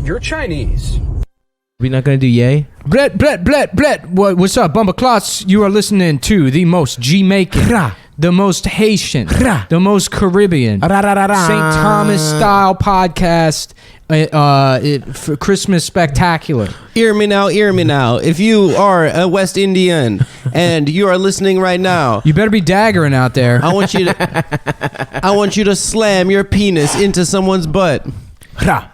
you're Chinese. We not gonna do yay? Brett. What's up, Bumba Clots? You are listening to the most Jamaican, the most Haitian, the most Caribbean, St. Thomas style podcast for Christmas Spectacular. Hear me now. If you are a West Indian and you are listening right now, You better be daggering out there. I want you to slam your penis into someone's butt. Rap.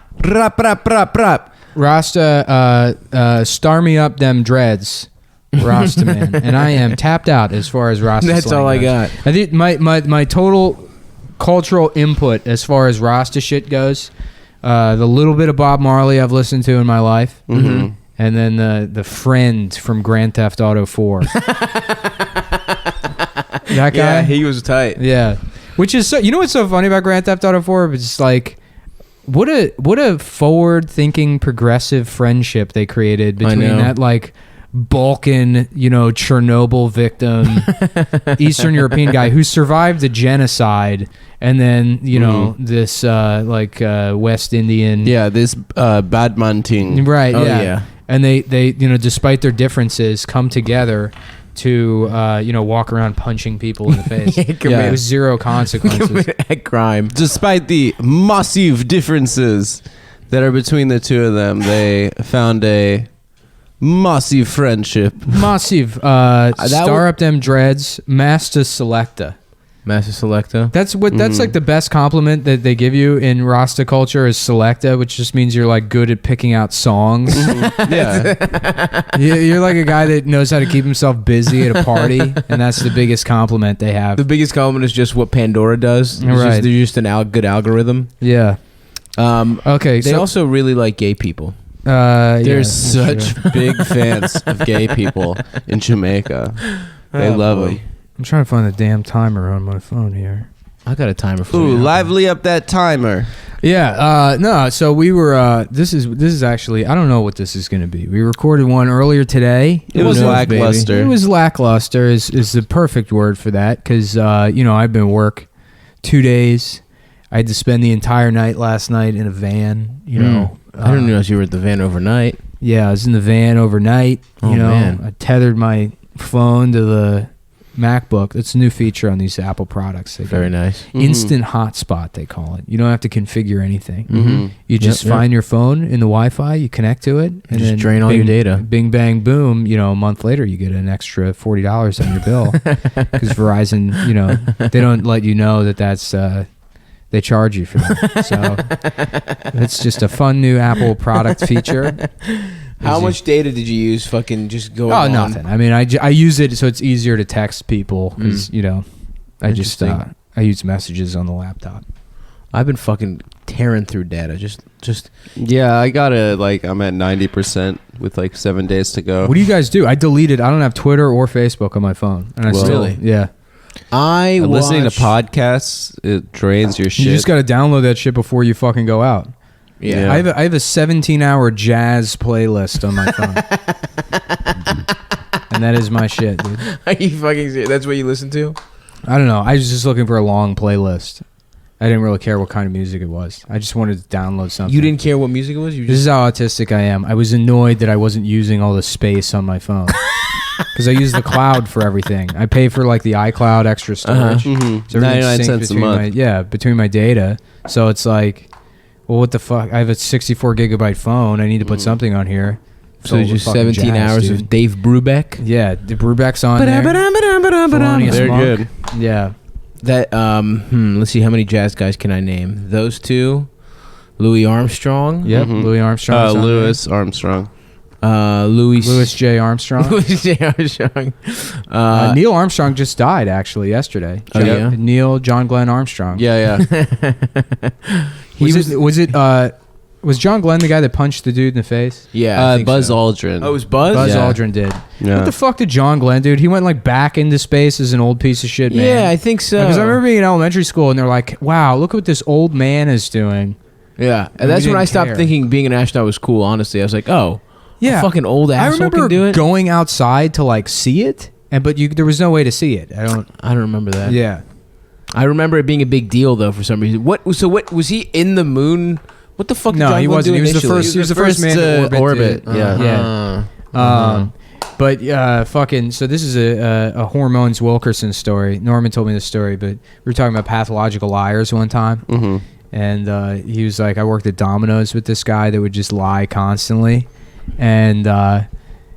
Rasta, star me up them dreads, Rasta man, and I am tapped out as far as Rasta. That's slang all I goes. got. I think my total cultural input as far as Rasta shit goes, the little bit of Bob Marley I've listened to in my life, and then the friend from Grand Theft Auto 4. That guy, Yeah, he was tight. yeah. Which is so. You know what's so funny about Grand Theft Auto 4? It's just like. What a forward-thinking, progressive friendship they created between that like Balkan, Chernobyl victim, Eastern European guy who survived the genocide, and then this West Indian, this bad man thing, right? Oh, yeah. yeah. And they despite their differences, come together to walk around punching people in the face. Yeah. With zero consequences. At crime. Despite the massive differences that are between the two of them, they found a massive friendship. Massive. Star up them dreads. Master Selecta. Master Selecta. That's like the best compliment that they give you in Rasta culture is Selecta, which just means you're like good at picking out songs. Yeah. You're like a guy that knows how to keep himself busy at a party, and that's the biggest compliment they have. The biggest compliment is just what Pandora does. Right. They're just an good algorithm. Yeah. Okay. They also really like gay people. There's such big fans of gay people in Jamaica. They love them. I'm trying to find the damn timer on my phone here. I got a timer for Ooh, you. lively up that timer. Yeah, no, so we were, this is actually, I don't know what this is going to be. We recorded one earlier today. It was lackluster. It was lackluster is the perfect word for that, because, I've been work 2 days. I had to spend the entire night last night in a van, I didn't realize you were at the van overnight. Yeah, I was in the van overnight. Man. I tethered my phone to the MacBook. It's a new feature on these Apple products. Very nice. Instant hotspot, they call it. You don't have to configure anything. Mm-hmm. You just find your phone in the Wi-Fi, you connect to it, and just then drain all your data. Bing, bang, boom. A month later, you get an extra $40 on your bill because Verizon, they don't let you know that's they charge you for that. So it's just a fun new Apple product feature. How much data did you use? Fucking just go. Oh, nothing. I mean, I use it so it's easier to text people because I just I use messages on the laptop. I've been fucking tearing through data. Just. Yeah, I got I'm at 90% with 7 days to go. What do you guys do? I deleted. I don't have Twitter or Facebook on my phone, and I still yeah. Listening to podcasts, it drains your shit. You just got to download that shit before you fucking go out. Yeah. I have a 17-hour jazz playlist on my phone. And that is my shit, dude. Are you fucking serious? That's what you listen to? I don't know. I was just looking for a long playlist. I didn't really care what kind of music it was. I just wanted to download something. You didn't care what music it was? This is how autistic I am. I was annoyed that I wasn't using all the space on my phone. Because I use the cloud for everything. I pay for the iCloud extra storage. Mm-hmm. So 99 cents a month. Between my data. So it's like, well, what the fuck? I have a 64 gigabyte phone. I need to put something on here. So there's just 17 hours of Dave Brubeck? Yeah, the Brubeck's on there. Very good. Yeah. That, let's see, how many jazz guys can I name? Those two, Louis Armstrong. Yep, Louis Armstrong. Louis Armstrong. Louis J. Armstrong. Louis J. Armstrong. Neil Armstrong just died, actually, yesterday. Oh, yeah? Neil John Glenn Armstrong. Yeah. Was John Glenn the guy that punched the dude in the face? Yeah. I think Buzz so. Aldrin. Oh, it was Buzz? Buzz Aldrin did. Yeah. What the fuck did John Glenn do? He went back into space as an old piece of shit, man. Yeah, I think so. Because I remember being in elementary school and they're like, wow, look what this old man is doing. Yeah. And that's when I stopped thinking being an astronaut was cool, honestly. I was like, oh, yeah, a fucking old asshole can do it? Going outside to see it, but there was no way to see it. I don't remember that. Yeah. I remember it being a big deal though for some reason. What was he in the moon What the fuck? Did No, John he Glenn wasn't. do He was the initially? first. He was the first man to orbit. Yeah. But fucking. So this is a Hormones Wilkerson story. Norman told me this story, but we were talking about pathological liars one time, and he was like, I worked at Domino's with this guy that would just lie constantly, and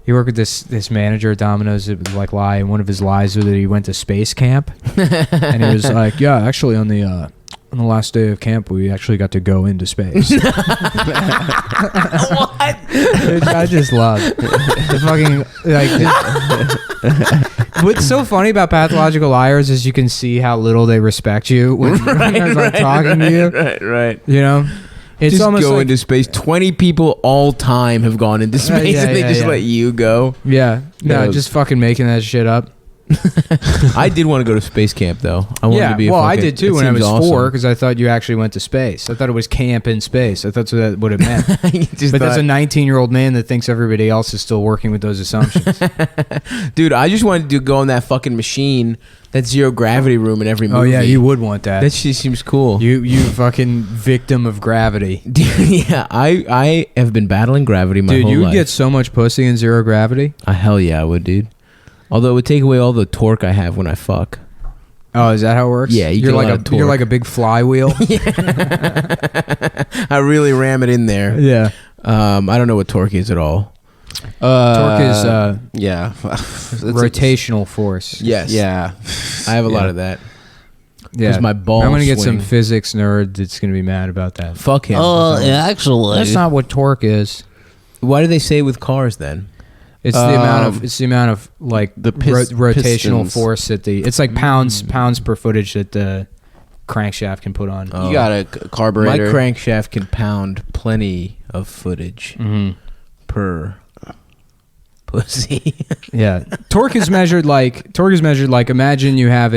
he worked with this manager at Domino's that would like lie, and one of his lies was that he went to space camp, and he was like, yeah, actually on the last day of camp, we actually got to go into space. What? Which I just love. The fucking what's so funny about pathological liars is you can see how little they respect you when they're like talking to you. Right. You know, it's just almost go like, into space. 20 people all time have gone into space, and they just let you go. Yeah, no, just fucking making that shit up. I did want to go to space camp though. I wanted to be. I did too when I was awesome. 4 because I thought you actually went to space. I thought it was camp in space. I thought that's what it meant. But that's a 19-year-old man that thinks everybody else is still working with those assumptions. Dude, I just wanted to go on that fucking machine, that zero gravity room in every movie. Oh yeah, you would want that. That shit seems cool. You fucking victim of gravity. Dude, yeah, I have been battling gravity my whole life. Dude, you would get so much pussy in zero gravity. Hell yeah, I would, dude. Although it would take away all the torque I have when I fuck. Oh, is that how it works? Yeah, you're like a big flywheel. I really ram it in there. Yeah. I don't know what torque is at all. Torque is rotational force. Yes. Yeah. I have a lot of that. Yeah. Because my balls I'm gonna get swing. some physics nerd that's gonna be mad about that. Fuck him. Actually, That's not what torque is. Why do they say with cars then? It's the amount of like the rotational pistons. force that it's like pounds per footage that the crankshaft can put on. You got a carburetor. My crankshaft can pound plenty of footage per pussy. Yeah, torque is measured like imagine you have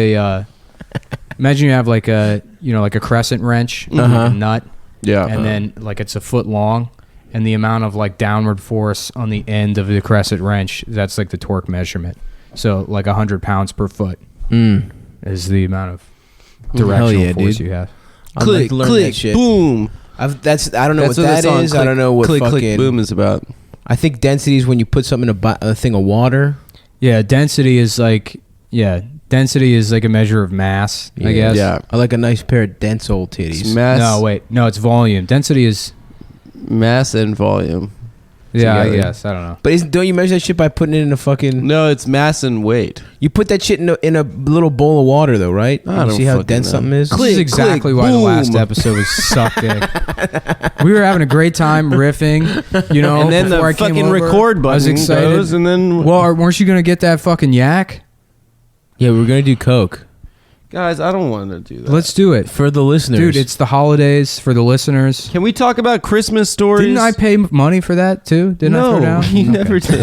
like a like a crescent wrench, like a nut, and then like it's a foot long. And the amount of like downward force on the end of the crescent wrench, that's like the torque measurement. So like 100 pounds per foot is the amount of directional force you have. Click, click, boom. I don't know what that is. I don't know what click, fucking click, boom is about. I think density is when you put something in a thing of water. Yeah, density is like a measure of mass, I guess. Yeah, I like a nice pair of dense old titties. It's mass. No, it's volume. Density is mass and volume. Yeah, together. I guess. I don't know. But don't you measure that shit by putting it in a fucking... No, it's mass and weight. You put that shit in a little bowl of water, though, right? I don't see how fucking dense know. something is? This is exactly why the last episode was suck dick. We were having a great time riffing, and then before the I came fucking over. record button I was excited. goes, and then... Well, weren't you going to get that fucking yak? Yeah, we're going to do coke. Guys, I don't want to do that. Let's do it. For the listeners. Dude, it's the holidays for the listeners. Can we talk about Christmas stories? Didn't I pay money for that too? Didn't I throw down? You never did.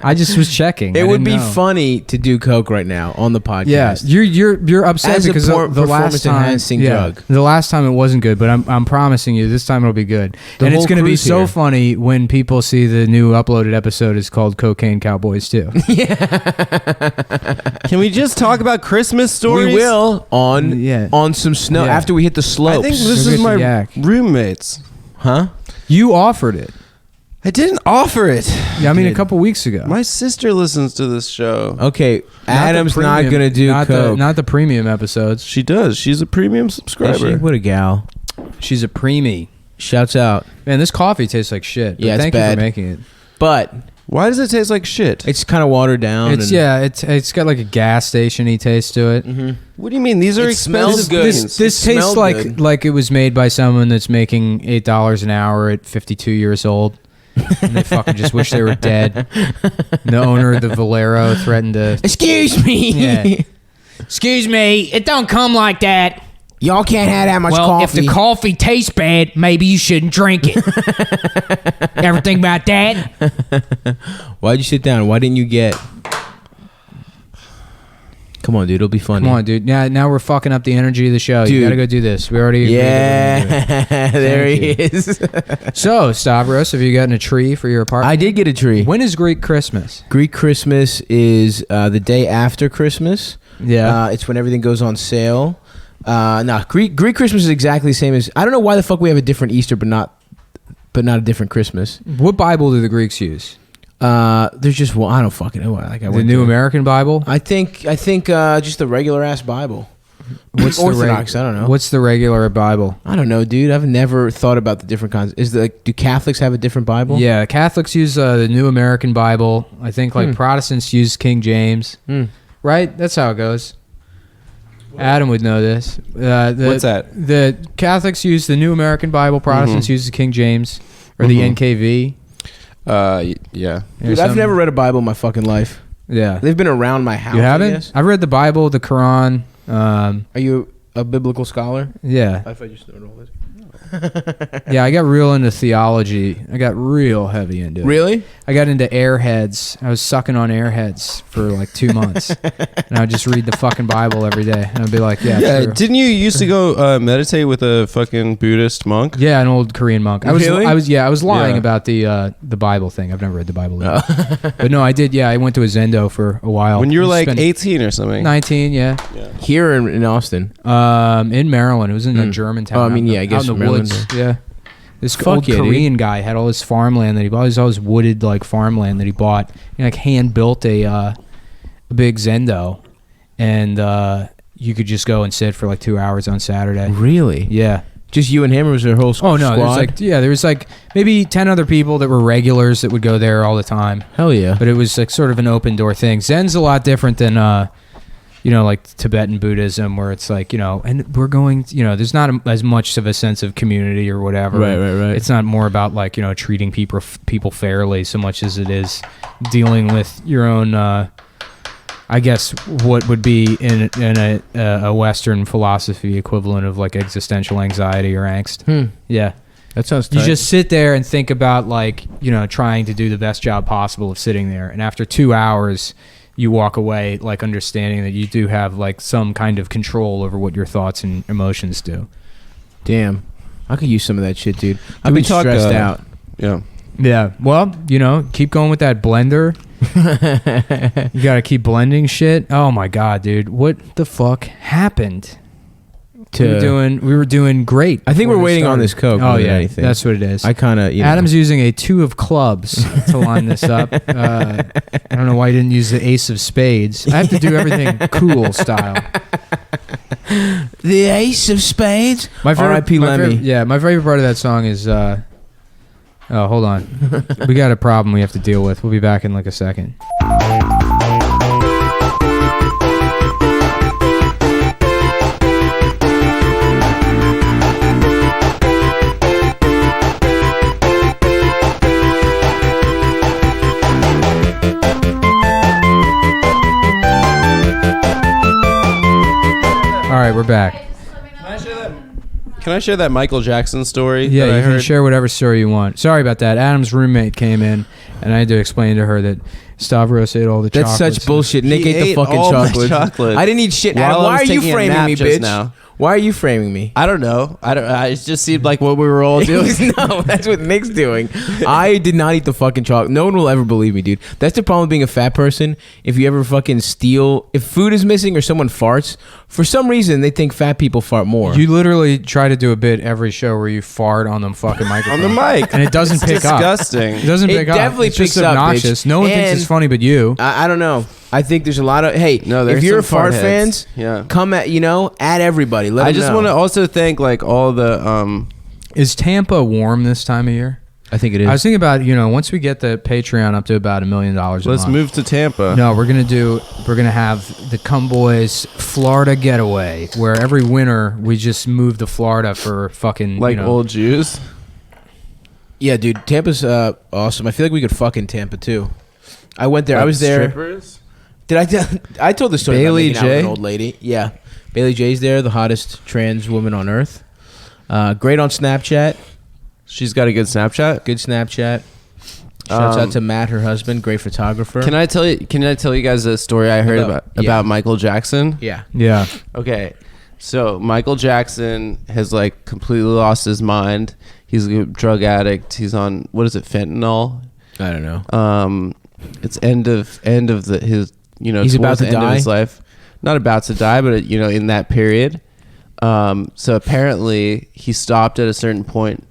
I just was checking. It would be funny to do coke right now on the podcast. Yeah, you're upset As a because the last time, performance-enhancing drug. the last time it wasn't good, but I'm promising you this time it'll be good. The And it's whole going to be crew's so here. funny when people see the new uploaded episode is called Cocaine Cowboys 2. Can we just talk about Christmas stories? We will on some snow Yeah. after we hit the slopes. I think this Go is get my the yak. roommates. Huh? You offered it. I didn't offer it. Yeah, I mean a Did. couple weeks ago. My sister listens to this show. Okay, Adam's not premium- going to do coke. not the premium episodes. She does. She's a premium Is she? subscriber. What a gal. She's a preemie. Shouts out. Man, this coffee tastes like shit. But Yeah, it's thank you bad. for making it. But Why does it taste like shit? it's kind of watered down. It's got like a gas station-y taste to it. What do you mean? These are It smells expensive good. beans. This It tastes smelled good. like it was made by someone that's making $8 an hour at 52 years old. And they fucking just wish they were dead. The owner of the Valero threatened to... Excuse me. Yeah. Excuse me, it don't come like that. Y'all can't have that much Well, coffee. if the coffee tastes bad, maybe you shouldn't drink it. Ever think about that? Why'd you sit down? Why didn't you get... Come on, dude. It'll be funny. Come on, dude. Now we're fucking up the energy of the show. You Dude. gotta go do this. We already agreed that we're gonna do it. Yeah. There he Thank is. So, Stavros, have you gotten a tree for your apartment? I did get a tree. When is Greek Christmas? Greek Christmas is the day after Christmas. Yeah. It's when everything goes on sale. No, Greek Christmas is exactly the same as. I don't know why the fuck we have a different Easter, but not a different Christmas. What Bible do the Greeks use? There's just one. I don't fucking know. Like The New American Bible. I think just the regular ass Bible. What's Orthodox? I don't know. What's the regular Bible? I don't know, dude. I've never thought about the different kinds. Do Catholics have a different Bible? Yeah, Catholics use the New American Bible. I think Protestants use King James. Right? That's how it goes. Adam would know this. What's that? The Catholics use the New American Bible. Protestants use the King James or the NKV. Yeah. Dude, I've never read a Bible in my fucking life. Yeah. They've been around my house. You haven't? I've read the Bible, the Quran. Are you a biblical scholar? Yeah. If I just know all this. Yeah, I got real into theology. I got real heavy into it. Really? I got into airheads. I was sucking on airheads for like 2 months. And I would just read the fucking Bible every day. And I'd be like, yeah, true. Didn't you used to go meditate with a fucking Buddhist monk? Yeah, an old Korean monk. I was lying Yeah. about the Bible thing. I've never read the Bible either. But no, I did. Yeah, I went to a Zendo for a while. When you were like 18 or something. 19, yeah. Here in Austin. In Maryland. It was in a Germantown. Oh, I mean, yeah, I guess out in the Maryland. woods. Yeah. This old yeah, Korean guy had all this farmland that he bought. All this wooded like farmland that he bought. He like hand built a big Zendo, and you could just go and sit for like 2 hours on Saturday. Really? Yeah. Just you and him, or was there a whole Oh no, there was like maybe 10 other people that were regulars that would go there all the time. Hell yeah. But it was like sort of an open door thing. Zen's a lot different than like Tibetan Buddhism, where it's like, and we're going, there's not as much of a sense of community or whatever. Right. It's not more about like, treating people fairly so much as it is dealing with your own, I guess, what would be in a Western philosophy equivalent of like existential anxiety or angst. Yeah. That sounds tight. You just sit there and think about like, trying to do the best job possible of sitting there. And after 2 hours, you walk away like understanding that you do have like some kind of control over what your thoughts and emotions do. Damn. I could use some of that shit, dude. I've been stressed out. Yeah. Yeah. Well, keep going with that blender. You got to keep blending shit. Oh my God, dude. What the fuck happened? We were doing great. I think we're waiting on this Coke. Oh yeah, that's what it is. I kind of. Adam's using a 2 of clubs to line this up. I don't know why he didn't use the ace of spades. I have to do everything cool style. The ace of spades. R.I.P. Lemmy. My favorite part of that song is. Oh, hold on. We got a problem we have to deal with. We'll be back in like a second. All right, we're back. Can I share that Michael Jackson story? Yeah, that you can share whatever story you want. Sorry about that. Adam's roommate came in, and I had to explain to her that Stavros ate all the chocolates. That's such bullshit. Nick ate the fucking all my chocolate. chocolate. I didn't eat shit. While Adam, I why was are you taking a framing nap me, just bitch? now. Why are you framing me? I don't know. It just seemed like what we were all doing. No, that's what Nick's doing. I did not eat the fucking chocolate. No one will ever believe me, dude. That's the problem with being a fat person. If you ever fucking steal, if food is missing or someone farts, for some reason they think fat people fart more. You literally try to do a bit every show where you fart on the fucking microphone. On the mic. And it doesn't pick up. Disgusting. It doesn't pick up. Definitely it's just picks up, obnoxious. bitch. No one thinks it's funny but you. I don't know. I think there's a lot of if you're a fart fans, come at add everybody. Let I them just know. want to also thank like all the Is Tampa warm this time of year? I think it is. I was thinking about once we get the Patreon up to about $1 million a month. Let's move to Tampa. No, we're gonna have the Cowboys Florida getaway, where every winter we just move to Florida for fucking old Jews. Yeah, dude, Tampa's awesome. I feel like we could fuck in Tampa too. I went there. I was there. Strippers? I told the story Bailey about making out with J? an old lady. Yeah, Bailey J's there, the hottest trans woman on earth. Great on Snapchat. She's got a good Snapchat. Good Snapchat. Shouts out to Matt, her husband, great photographer. Can I tell you guys a story I heard about Michael Jackson? Yeah. Okay. So Michael Jackson has like completely lost his mind. He's a drug addict. He's on fentanyl? I don't know. It's end of his he's about to the end die? of his life. Not about to die, but in that period. So apparently he stopped at a certain point,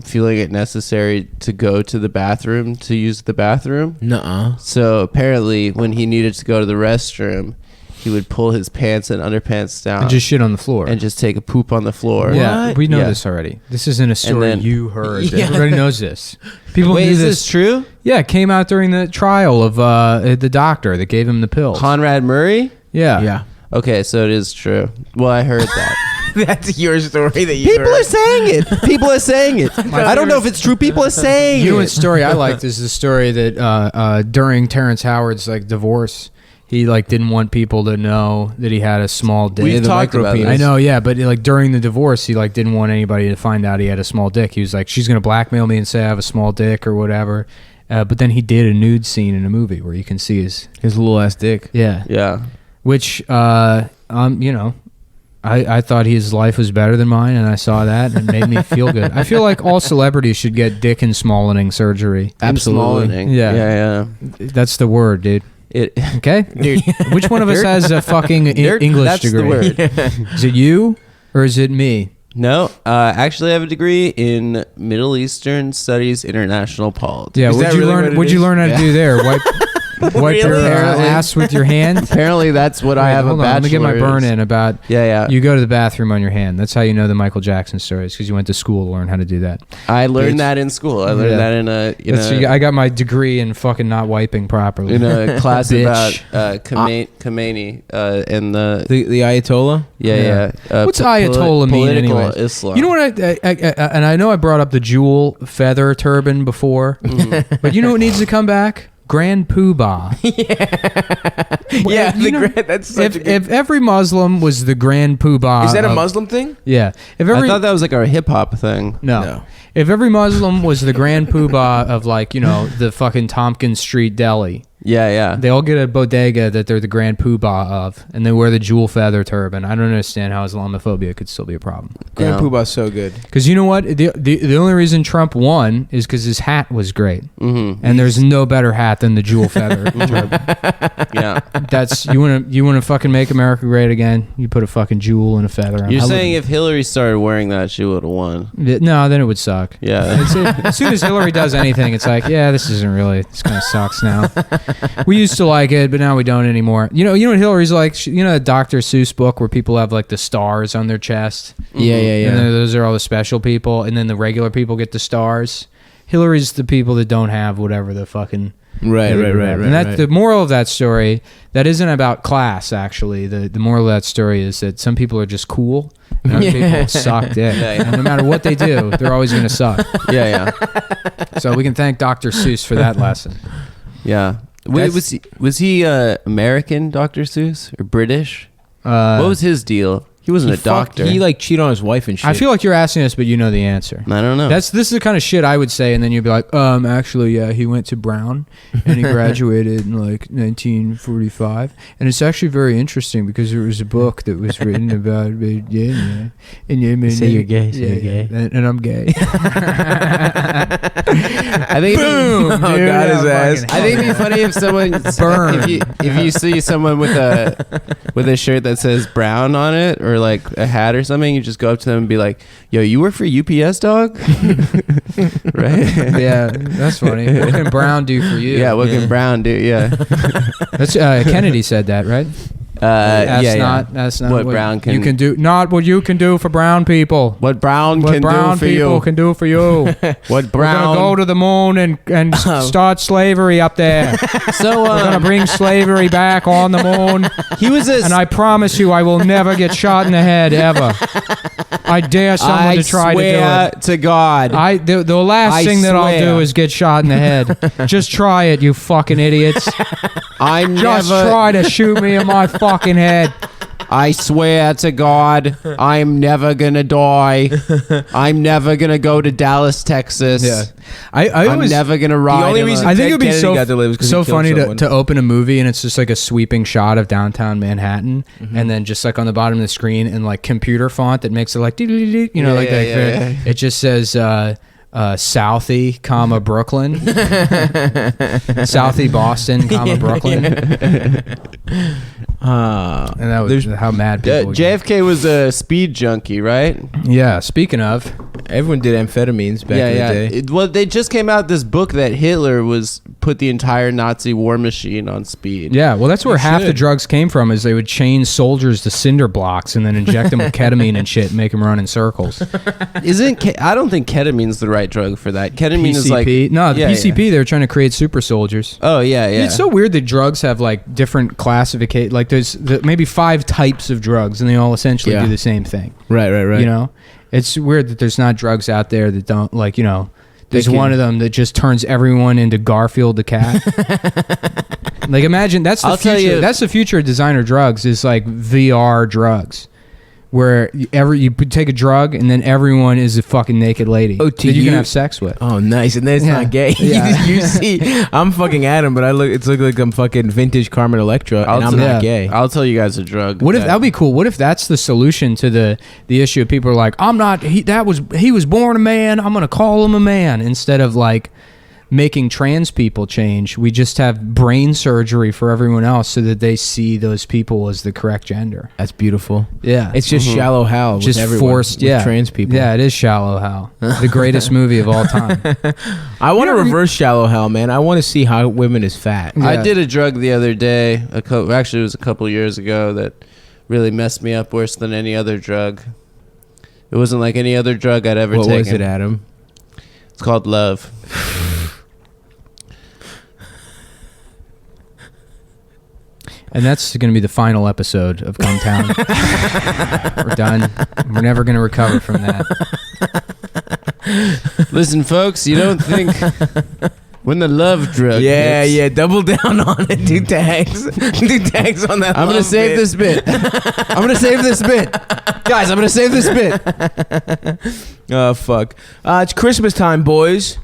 feeling it necessary to go to the bathroom, to use the bathroom. Nuh-uh. So apparently when he needed to go to the restroom, he would pull his pants and underpants down And just shit on the floor. and just take a poop on the floor. Yeah, What? we know Yeah. this already. This isn't a story then- you heard. Yeah. Everybody knows this. People Wait, knew is this. this true? Yeah, it came out during the trial of the doctor that gave him the pills. Conrad Murray? Yeah. Yeah. Okay, so it is true. Well, I heard that. That's your story that you People heard. are saying it. People are saying it. I don't know if it's true. People are saying You know what it. story I liked is the story that during Terrence Howard's divorce, he didn't want people to know that he had a small dick. We've talked about this. I know, yeah, but during the divorce, he didn't want anybody to find out he had a small dick. He was like, she's gonna blackmail me and say I have a small dick or whatever. But then he did a nude scene in a movie where you can see his little ass dick. yeah, Yeah. which I thought his life was better than mine, and I saw that and it made me feel good. I feel like all celebrities should get dick and smallening surgery. Absolutely. Yeah. Yeah. That's the word, dude. It. Okay, which one of us has a fucking English That's degree? the word. Is it you or is it me? No, actually, I have a degree in Middle Eastern Studies, International Politics. Yeah, Is what'd that you really learn? what it What'd you is? learn how to do there? Wipe your Really? ass with your hand. Apparently, that's what I Wait, have hold a on, let me bachelor's. get my burn in about. Yeah. You go to the bathroom on your hand. That's how you know the Michael Jackson story. It's because you went to school to learn how to do that. I learned Bitch. that in school. I learned Yeah. that I got my degree in fucking not wiping properly. in a class Bitch. about Khomeini and the The Ayatollah? yeah. What's Ayatollah mean political anyway? Islam. You know what? And I know I brought up the jewel feather turban before, but you know what needs to come back? Grand Poobah. Yeah, You know, that's such a good... if every Muslim was the Grand Poobah, Is that a of- Muslim thing? Yeah. If I every thought that was like a hip hop thing. no. If every Muslim was the Grand Poobah of the fucking Tompkins Street Deli, Yeah. they all get a bodega that they're the Grand Poobah of, and they wear the jewel feather turban. I don't understand how Islamophobia could still be a problem. Grand Yeah. Poobah's so good. Because you know what? The only reason Trump won is because his hat was great. Mm-hmm. And there's no better hat than the jewel feather turban. Yeah. That's you want to fucking make America great again. You put a fucking jewel and a feather on. You're I saying wouldn't- if Hillary started wearing that, she would have won. no, then it would suck. Yeah. As soon as Hillary does anything, it's like, yeah, this isn't really. This kind of sucks now. We used to like it, but now we don't anymore. You know what Hillary's like? The Dr. Seuss book where people have the stars on their chest. Yeah. And then those are all the special people, and then the regular people get the stars. Hillary's the people that don't have whatever the fucking Right. And that's the moral of that story. That isn't about class, actually. The moral of that story is that some people are just cool, and other people suck dick. Yeah. And no matter what they do, they're always going to suck. Yeah. So we can thank Dr. Seuss for that lesson. Yeah. Wait, was he American, Dr. Seuss, or British? What was his deal? He wasn't a doctor. He cheated on his wife and shit. I feel like you're asking us, but you know the answer. I don't know. This is the kind of shit I would say, and then you'd be like, actually, yeah, he went to Brown, and he graduated in 1945, and it's actually very interesting because there was a book that was written about Say you're gay, say you're gay. and I'm gay. I think Boom, Oh, dude, got his I'm ass. fucking- I think it'd be funny if someone Burn. if you see someone with a shirt that says Brown on it or a hat or something, you just go up to them and be like, "Yo, you work for UPS, dog?" Right? Yeah, that's funny. What can Brown do for you? Yeah, what can Brown do? Yeah. That's Kennedy said that, right? That's not What Brown can- you can do. Not what you can do for brown people. What Brown What can brown do for people you? can do for you. What We're Brown? gonna go to the moon and start slavery up there. So We're gonna bring slavery back on the moon, he was a. and I promise you, I will never get shot in the head ever. I dare someone to try to do swear it. to God. The last I thing that I'll swear. do is get shot in the head. Just try it, you fucking idiots. I'm Just never. try to shoot me in my fucking head. I swear to God, I'm never gonna die. I'm never gonna go to Dallas, Texas. I I'm always never gonna ride. The only in a- reason I think Ted it would be Kennedy got to live is 'cause he so killed funny someone. to open a movie and it's just a sweeping shot of downtown Manhattan, and then just on the bottom of the screen in computer font that makes it Yeah. it just says Southie, Brooklyn. Southie, Boston, Brooklyn. And that was how mad people would get. JFK was a speed junkie, right? Yeah, speaking of. Everyone did amphetamines back in the day. Well, they just came out this book that Hitler put the entire Nazi war machine on speed. Yeah, well, that's where half the drugs came from, is they would chain soldiers to cinder blocks and then inject them with ketamine and shit and make them run in circles. I don't think ketamine's the right drug for that. Ketamine is like... No, the PCP, they were trying to create super soldiers. Oh, yeah. It's so weird that drugs have like different classifications. Like there's maybe 5 types of drugs and they all essentially do the same thing. Right. You know? It's weird that there's not drugs out there that don't, like, you know, there's one of them that just turns everyone into Garfield the cat. Like, imagine, that's the future. That's the future of designer drugs, is like VR drugs. Where you take a drug and then everyone is a fucking naked lady that you can have sex with. Oh, nice. And then it's not gay. Yeah. You see, I'm fucking Adam, but it's look like I'm fucking vintage Carmen Electra, and I'm not gay. I'll tell you guys a drug. What if that'd be cool? What if that's the solution to the issue of people are like, I'm not. He was born a man. I'm gonna call him a man, instead of like making trans people change. We just have brain surgery for everyone else so that they see those people as the correct gender. That's beautiful. Yeah, it's just Shallow Hal, just with forced. With trans people. Yeah, it is Shallow Hal, the greatest movie of all time. I want to reverse Shallow Hal, man. I want to see how women is fat. Yeah. I did a drug the other day. Actually, it was a couple years ago that really messed me up worse than any other drug. It wasn't like any other drug I'd ever taken. What was it, Adam? It's called love. And that's going to be the final episode of CumTown. We're done. We're never going to recover from that. Listen, folks, you don't think when the love drug hits, double down on it. Do tags. Do tags on that. I'm going to save this bit. I'm going to save this bit. Guys, I'm going to save this bit. Oh, fuck. It's Christmas time, boys.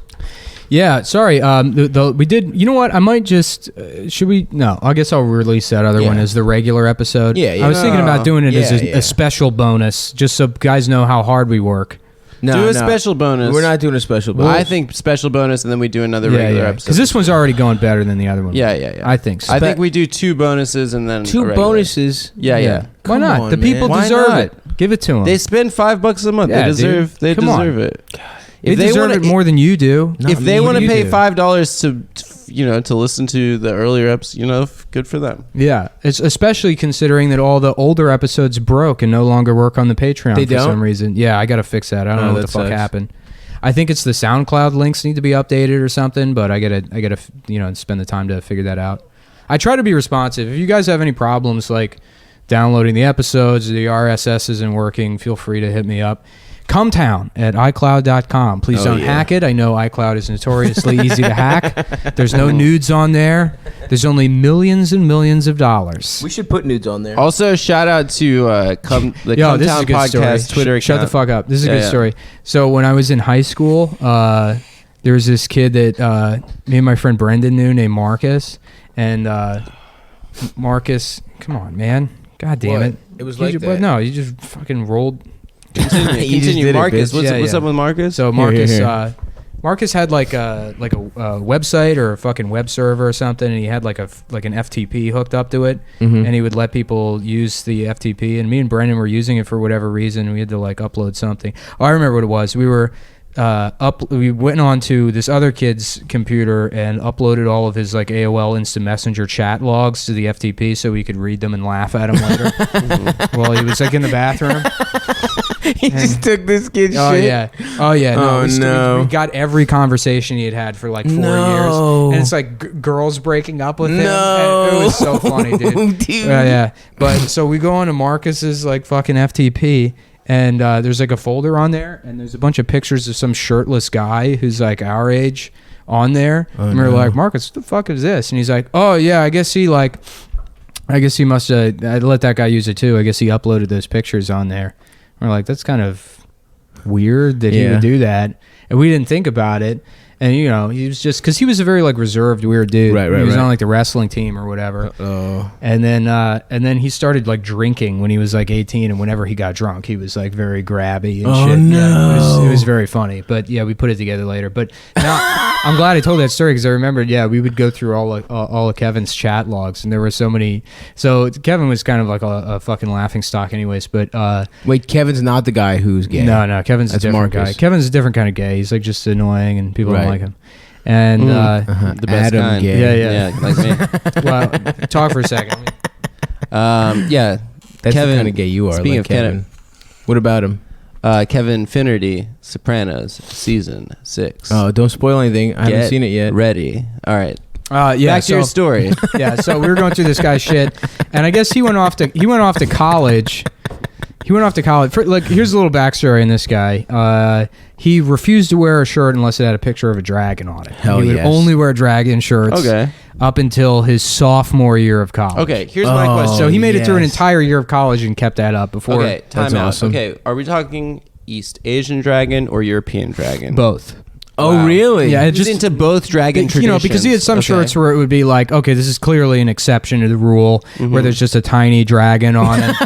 Yeah, sorry. We did. You know what? I might just. Should we? No. I guess I'll release that other one as the regular episode. Yeah. I was thinking about doing it as a special bonus, just so guys know how hard we work. Do a special bonus. We're not doing a special bonus. I think special bonus, and then we do another regular episode. Because this one's already going better than the other one. Yeah. I think so. I think we do 2 bonuses and then two bonuses. Yeah. Why not? on, the people man. deserve it. Give it to them. They spend $5 a month. Yeah, they deserve. dude. They Come on. deserve it. They deserve it more than you do. If they want to pay do. $5 to listen to the earlier episodes, good for them. Yeah, it's especially considering that all the older episodes broke and no longer work on the Patreon for some reason. Yeah, I got to fix that. I don't know what the fuck happened. I think it's the SoundCloud links need to be updated or something, but I gotta spend the time to figure that out. I try to be responsive. If you guys have any problems like downloading the episodes, the RSS isn't working, feel free to hit me up. CumTown at iCloud.com. Please don't hack it. I know iCloud is notoriously easy to hack. There's no nudes on there. There's only millions and millions of dollars. We should put nudes on there. Also, shout out to the CumTown podcast Twitter account. Shut the fuck up. This is a good story. So when I was in high school, there was this kid that me and my friend Brendan knew named Marcus. And Marcus, come on, man. God damn it. It was like that. No, you just fucking rolled. Continue. Marcus. What's up with Marcus? So Marcus, Marcus had like a website or a fucking web server or something, and he had like an FTP hooked up to it, and he would let people use the FTP. And me and Brendan were using it for whatever reason. We had to like upload something. Oh, I remember what it was. We were we went on to this other kid's computer and uploaded all of his like AOL Instant Messenger chat logs to the FTP so we could read them and laugh at him later while he was like in the bathroom. He just took this kid's shit. Oh yeah. No, we got every conversation he had for like 4 years, and it's like girls breaking up with him. And it was so funny, dude. Yeah. But so we go on to Marcus's like fucking FTP. And there's like a folder on there, and there's a bunch of pictures of some shirtless guy who's like our age on there. And we're like, Marcus, what the fuck is this? And he's like, oh yeah, I guess he must have. I let that guy use it too. I guess he uploaded those pictures on there. We're like, that's kind of weird that he would do that, and we didn't think about it. And he was just because he was a very like reserved, weird dude. Right. He was on like the wrestling team or whatever. Oh. And then he started like drinking when he was like 18, and whenever he got drunk, he was like very grabby and shit. No. Yeah, it was very funny. But yeah, we put it together later. But now I'm glad I told that story because I remembered. Yeah, we would go through all of Kevin's chat logs, and there were so many. So Kevin was kind of like a fucking laughing stock, anyways. But wait, Kevin's not the guy who's gay. No, Kevin's a different Marcus. guy. Kevin's a different kind of gay. He's like just annoying, and people don't like him. And the best Adam kind. gay. Yeah. Like me. Well, talk for a second. Yeah. That's Kevin, the kind of gay you are. Speaking like of Kevin. What about him? Kevin Finnerty, Sopranos, season 6. Oh, don't spoil anything. I haven't seen it yet. Ready. All right. Yeah. Back to your story. Yeah. So we were going through this guy's shit, and I guess he went off to college. He went off to college. Here's a little backstory on this guy. He refused to wear a shirt unless it had a picture of a dragon on it. Hell he would yes. only wear dragon shirts. Okay. Up until his sophomore year of college. Okay, here's my question. So he made it through an yes. entire year of college and kept that up before. Okay, time That's out. awesome. Okay, are we talking East Asian dragon or European dragon? Both. Oh, Wow. really? Yeah, He's into both dragon traditions. because he had some Okay. shirts where it would be like, okay, this is clearly an exception to the rule, where there's just a tiny dragon on it.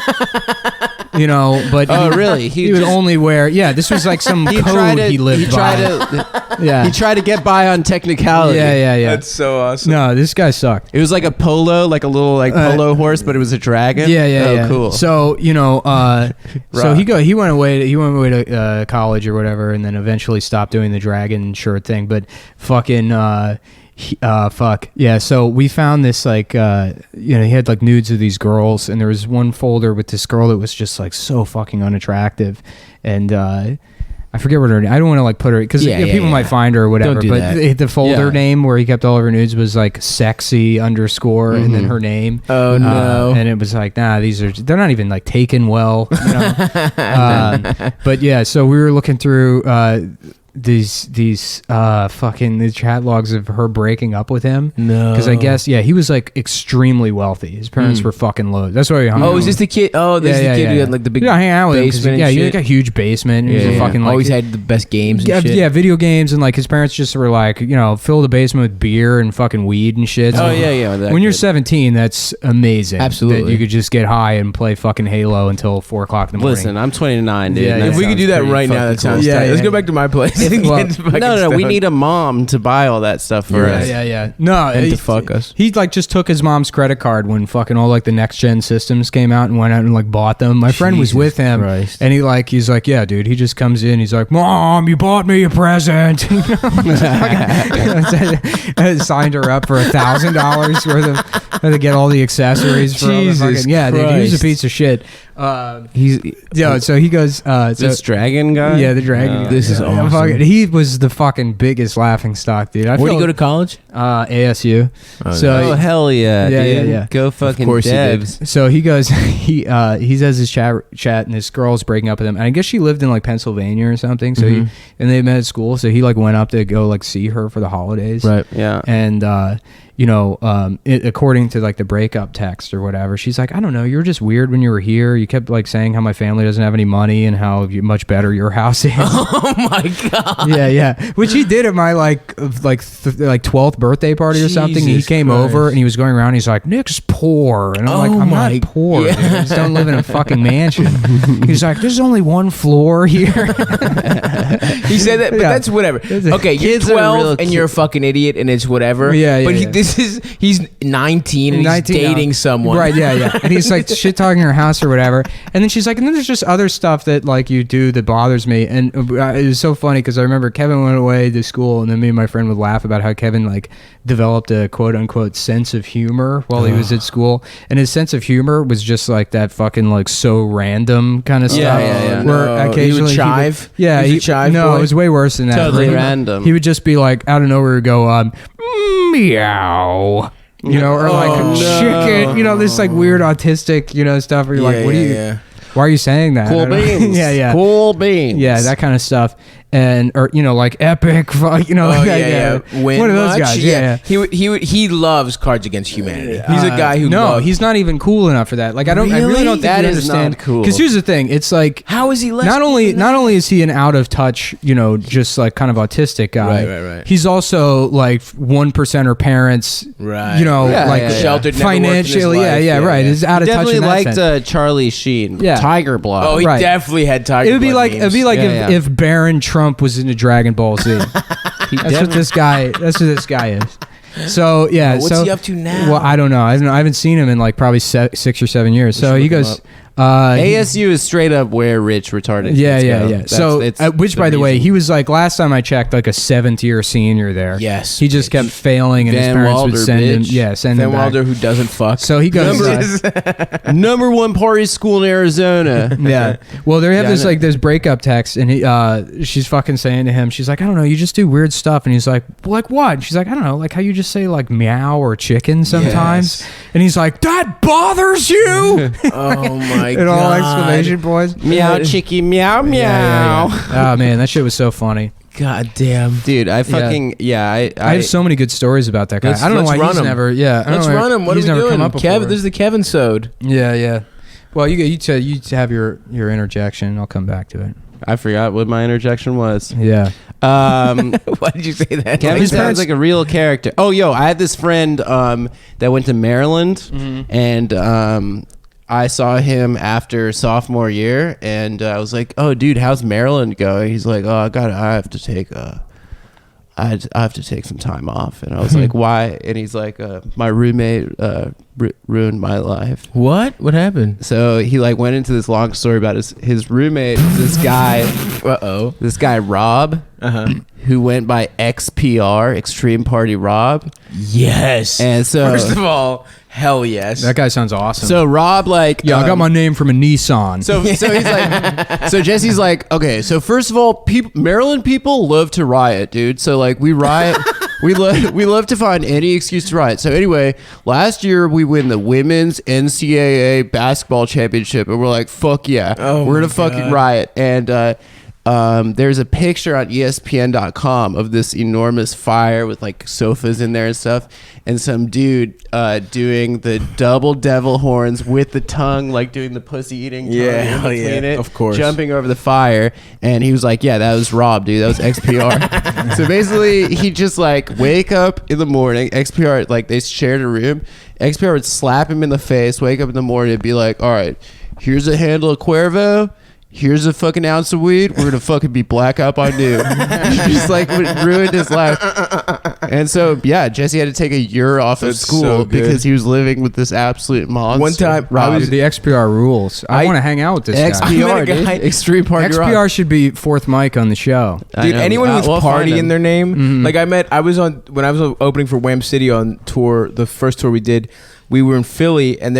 But Oh, really? He would only wear. Yeah, this was like some code he lived by. Yeah. He tried to get by on technicality. Yeah. so awesome. No, this guy sucked. It was like a polo, like a little polo horse, but it was a dragon. Yeah. Cool. So so he went away to college or whatever, and then eventually stopped doing the dragon shirt thing. But fucking fuck yeah. So we found this like he had like nudes of these girls, and there was one folder with this girl that was just like so fucking unattractive, and I forget what her name. I don't want to like put her because people might find her or whatever. Don't do but that. the folder name where he kept all of her nudes was like sexy _ and then her name. Oh, no. And it was like, nah, they're not even like taken well. But yeah, so we were looking through these fucking the chat logs of her breaking up with him. No. Because I guess he was like extremely wealthy. His parents were fucking loaded. That's why he hung out. Oh, is this the kid? Oh, this is the kid who had like the big hang out with him 'cause basement. he and had shit? like a huge basement. He was a fucking like always had the best games. And shit. yeah, video games, and like his parents just were like, fill the basement with beer and fucking weed and shit. So when you're 17, that's amazing. Absolutely. that you could just get high and play fucking Halo until 4 o'clock in the morning. Listen, I'm 29, dude. Yeah, and yeah. If we could do that right now, that sounds cool. tight. Yeah, Let's yeah. go back to my place. Well, No, we need a mom to buy all that stuff for us. Yeah. No, And to fuck us. He like just took his mom's credit card when fucking all like the next gen systems came out and went out and like bought them. My friend was Jesus with him, Christ. and he's like, yeah, dude. He just comes in. He's like, Mom, you bought me a present. I signed her up for $1,000 worth of to get all the accessories for Jesus all the fucking, yeah, dude. He was a Christ. piece of shit. So he goes. This dragon guy? Yeah, the dragon. No. This is awesome. He was the fucking biggest laughing stock, dude. Where do you go to college? ASU. Oh, Oh, hell yeah, dude. Yeah. Go fucking Of course he did. Devs. So he goes, he says his chat, and this girl's breaking up with him, and I guess she lived in like Pennsylvania or something. So and they met at school. So he like went up to go like see her for the holidays. Right. Yeah. And according to like the breakup text or whatever, she's like, I don't know, you were just weird when you were here. You kept like saying how my family doesn't have any money and how much better your house is. Oh my god. Yeah. Which he did at my 12th birthday party or something. He Jesus came Christ. over and he was going around. He's like, Nick's poor, and I'm like, I'm my- not poor. yeah. Dude. I just don't live in a fucking mansion. He's like, there's only one floor here. He said that, but Yeah. that's whatever. Okay, you're Kids are 12 real and cute. you're a fucking idiot, and it's whatever. Yeah, But yeah. he's 19 and 19 he's dating now. someone. Right, yeah. And he's like shit talking her house or whatever. And then she's like, and then there's just other stuff that like you do that bothers me. And it was so funny because I remember Kevin went away to school, and then me and my friend would laugh about how Kevin like developed a quote unquote sense of humor while he was at school. And his sense of humor was just like that fucking like so random kind of stuff. yeah. Where No, he would occasionally chive? Yeah, He was a chive no, boy? it was way worse than that. Totally He- random. He would just be like out of nowhere go meow. Or like Oh, chicken, this like weird autistic, stuff where you're like, what are you, why are you saying that? Cool I don't- beans. yeah. Cool beans. Yeah, that kind of stuff. or like Epic, Win one of those much? guys. Yeah. He loves Cards Against Humanity. He's a guy who he's not even cool enough for that. Like I really don't think that you is understand. not cool. Because here's the thing, it's like how is he less not only is he an out of touch, just like kind of autistic guy. Right. He's also like 1%er parents. Right. Sheltered, financially. Right. He's out of touch. Definitely in that liked sense. Charlie Sheen. Yeah. Tiger Blood. Oh, he Right. definitely had Tiger. It'd be like if Baron Trump was into Dragon Ball Z. That's what this guy is. So yeah. What's he up to now? Well, I don't know. I haven't seen him in like probably 6 or 7 years. So he goes. ASU is straight up where rich retarded. Yeah. So, which by the way, he was like last time I checked, like a 7th-year senior there. Yes, he just kept failing, and his Van parents Wilder, would send him. bitch. Yeah, send Van him back. Wilder, who doesn't fuck. So he goes. Number one party school in Arizona. Yeah. Well, they have this breakup text, and she's fucking saying to him, she's like, I don't know, you just do weird stuff, and he's like what? And she's like, I don't know, like how you just say like meow or chicken sometimes, and he's like, that bothers you. Oh my and god! all exclamation points. Meow, chicky, meow, meow. Oh man, that shit was so funny. God damn, dude! I fucking I have so many good stories about that guy. Let's I don't know why run he's him. never. Yeah, let's run him. What are we never doing? come up Kevin, before. this is the Kevin Sode. Yeah. Well, you have your interjection. I'll come back to it. I forgot what my interjection was. Yeah. Why did you say that? Kevin sounds like a real character. Oh, I had this friend that went to Maryland, and I saw him after sophomore year, and I was like, "Oh, dude, how's Maryland going?" He's like, "Oh, I have to take some time off." And I was like, "Why?" And he's like, "My roommate ruined my life." What happened? So he like went into this long story about his roommate, this guy Rob, who went by XPR, Extreme Party Rob. Yes. And so first of all, hell yes. That guy sounds awesome. So Rob like I got my name from a Nissan. So he's like, so Jesse's like, okay, so first of all, Maryland people love to riot, dude. So like we riot. We love to find any excuse to riot. So anyway, last year we win the women's NCAA basketball championship, and we're like, fuck yeah, we're gonna fucking riot. And there's a picture on ESPN.com of this enormous fire with like sofas in there and stuff, and some dude doing the double devil horns with the tongue, like doing the pussy eating tongue of course, jumping over the fire. And he was like, yeah, that was Rob, dude, that was XPR. So basically he just like wake up in the morning, XPR, like they shared a room, XPR would slap him in the face, wake up in the morning and be like, all right, here's a handle of Cuervo, here's a fucking ounce of weed, we're gonna fucking be blackout by noon. Just like ruined his life. And so Jesse had to take a year off of school because he was living with this absolute monster. One time Rob, the XPR rules. I want to hang out with this XPR, guy. dude. Extreme Party XPR Rob. should be fourth mic on the show. Dude, anyone with we'll party in their name, like when I was opening for Wham City on tour, the first tour we did, we were in Philly, and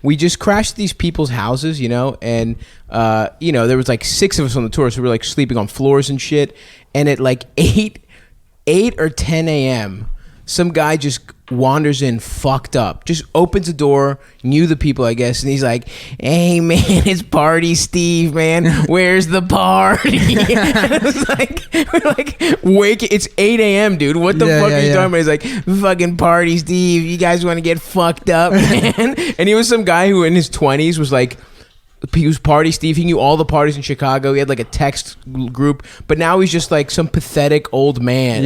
we just crashed these people's houses, and there was like 6 of us on the tour, so we were like sleeping on floors and shit. And at like 8 or 10 a.m., some guy just wanders in fucked up, just opens the door, knew the people, I guess, and he's like, hey man, it's Party Steve, man, where's the party? It's like, we're like, it's 8 a.m., dude, what the fuck are you talking about? He's like, fucking Party Steve, you guys want to get fucked up, man? And he was some guy who in his 20s was like, he was Party Steve. He knew all the parties in Chicago. He had like a text group, but now he's just like some pathetic old man.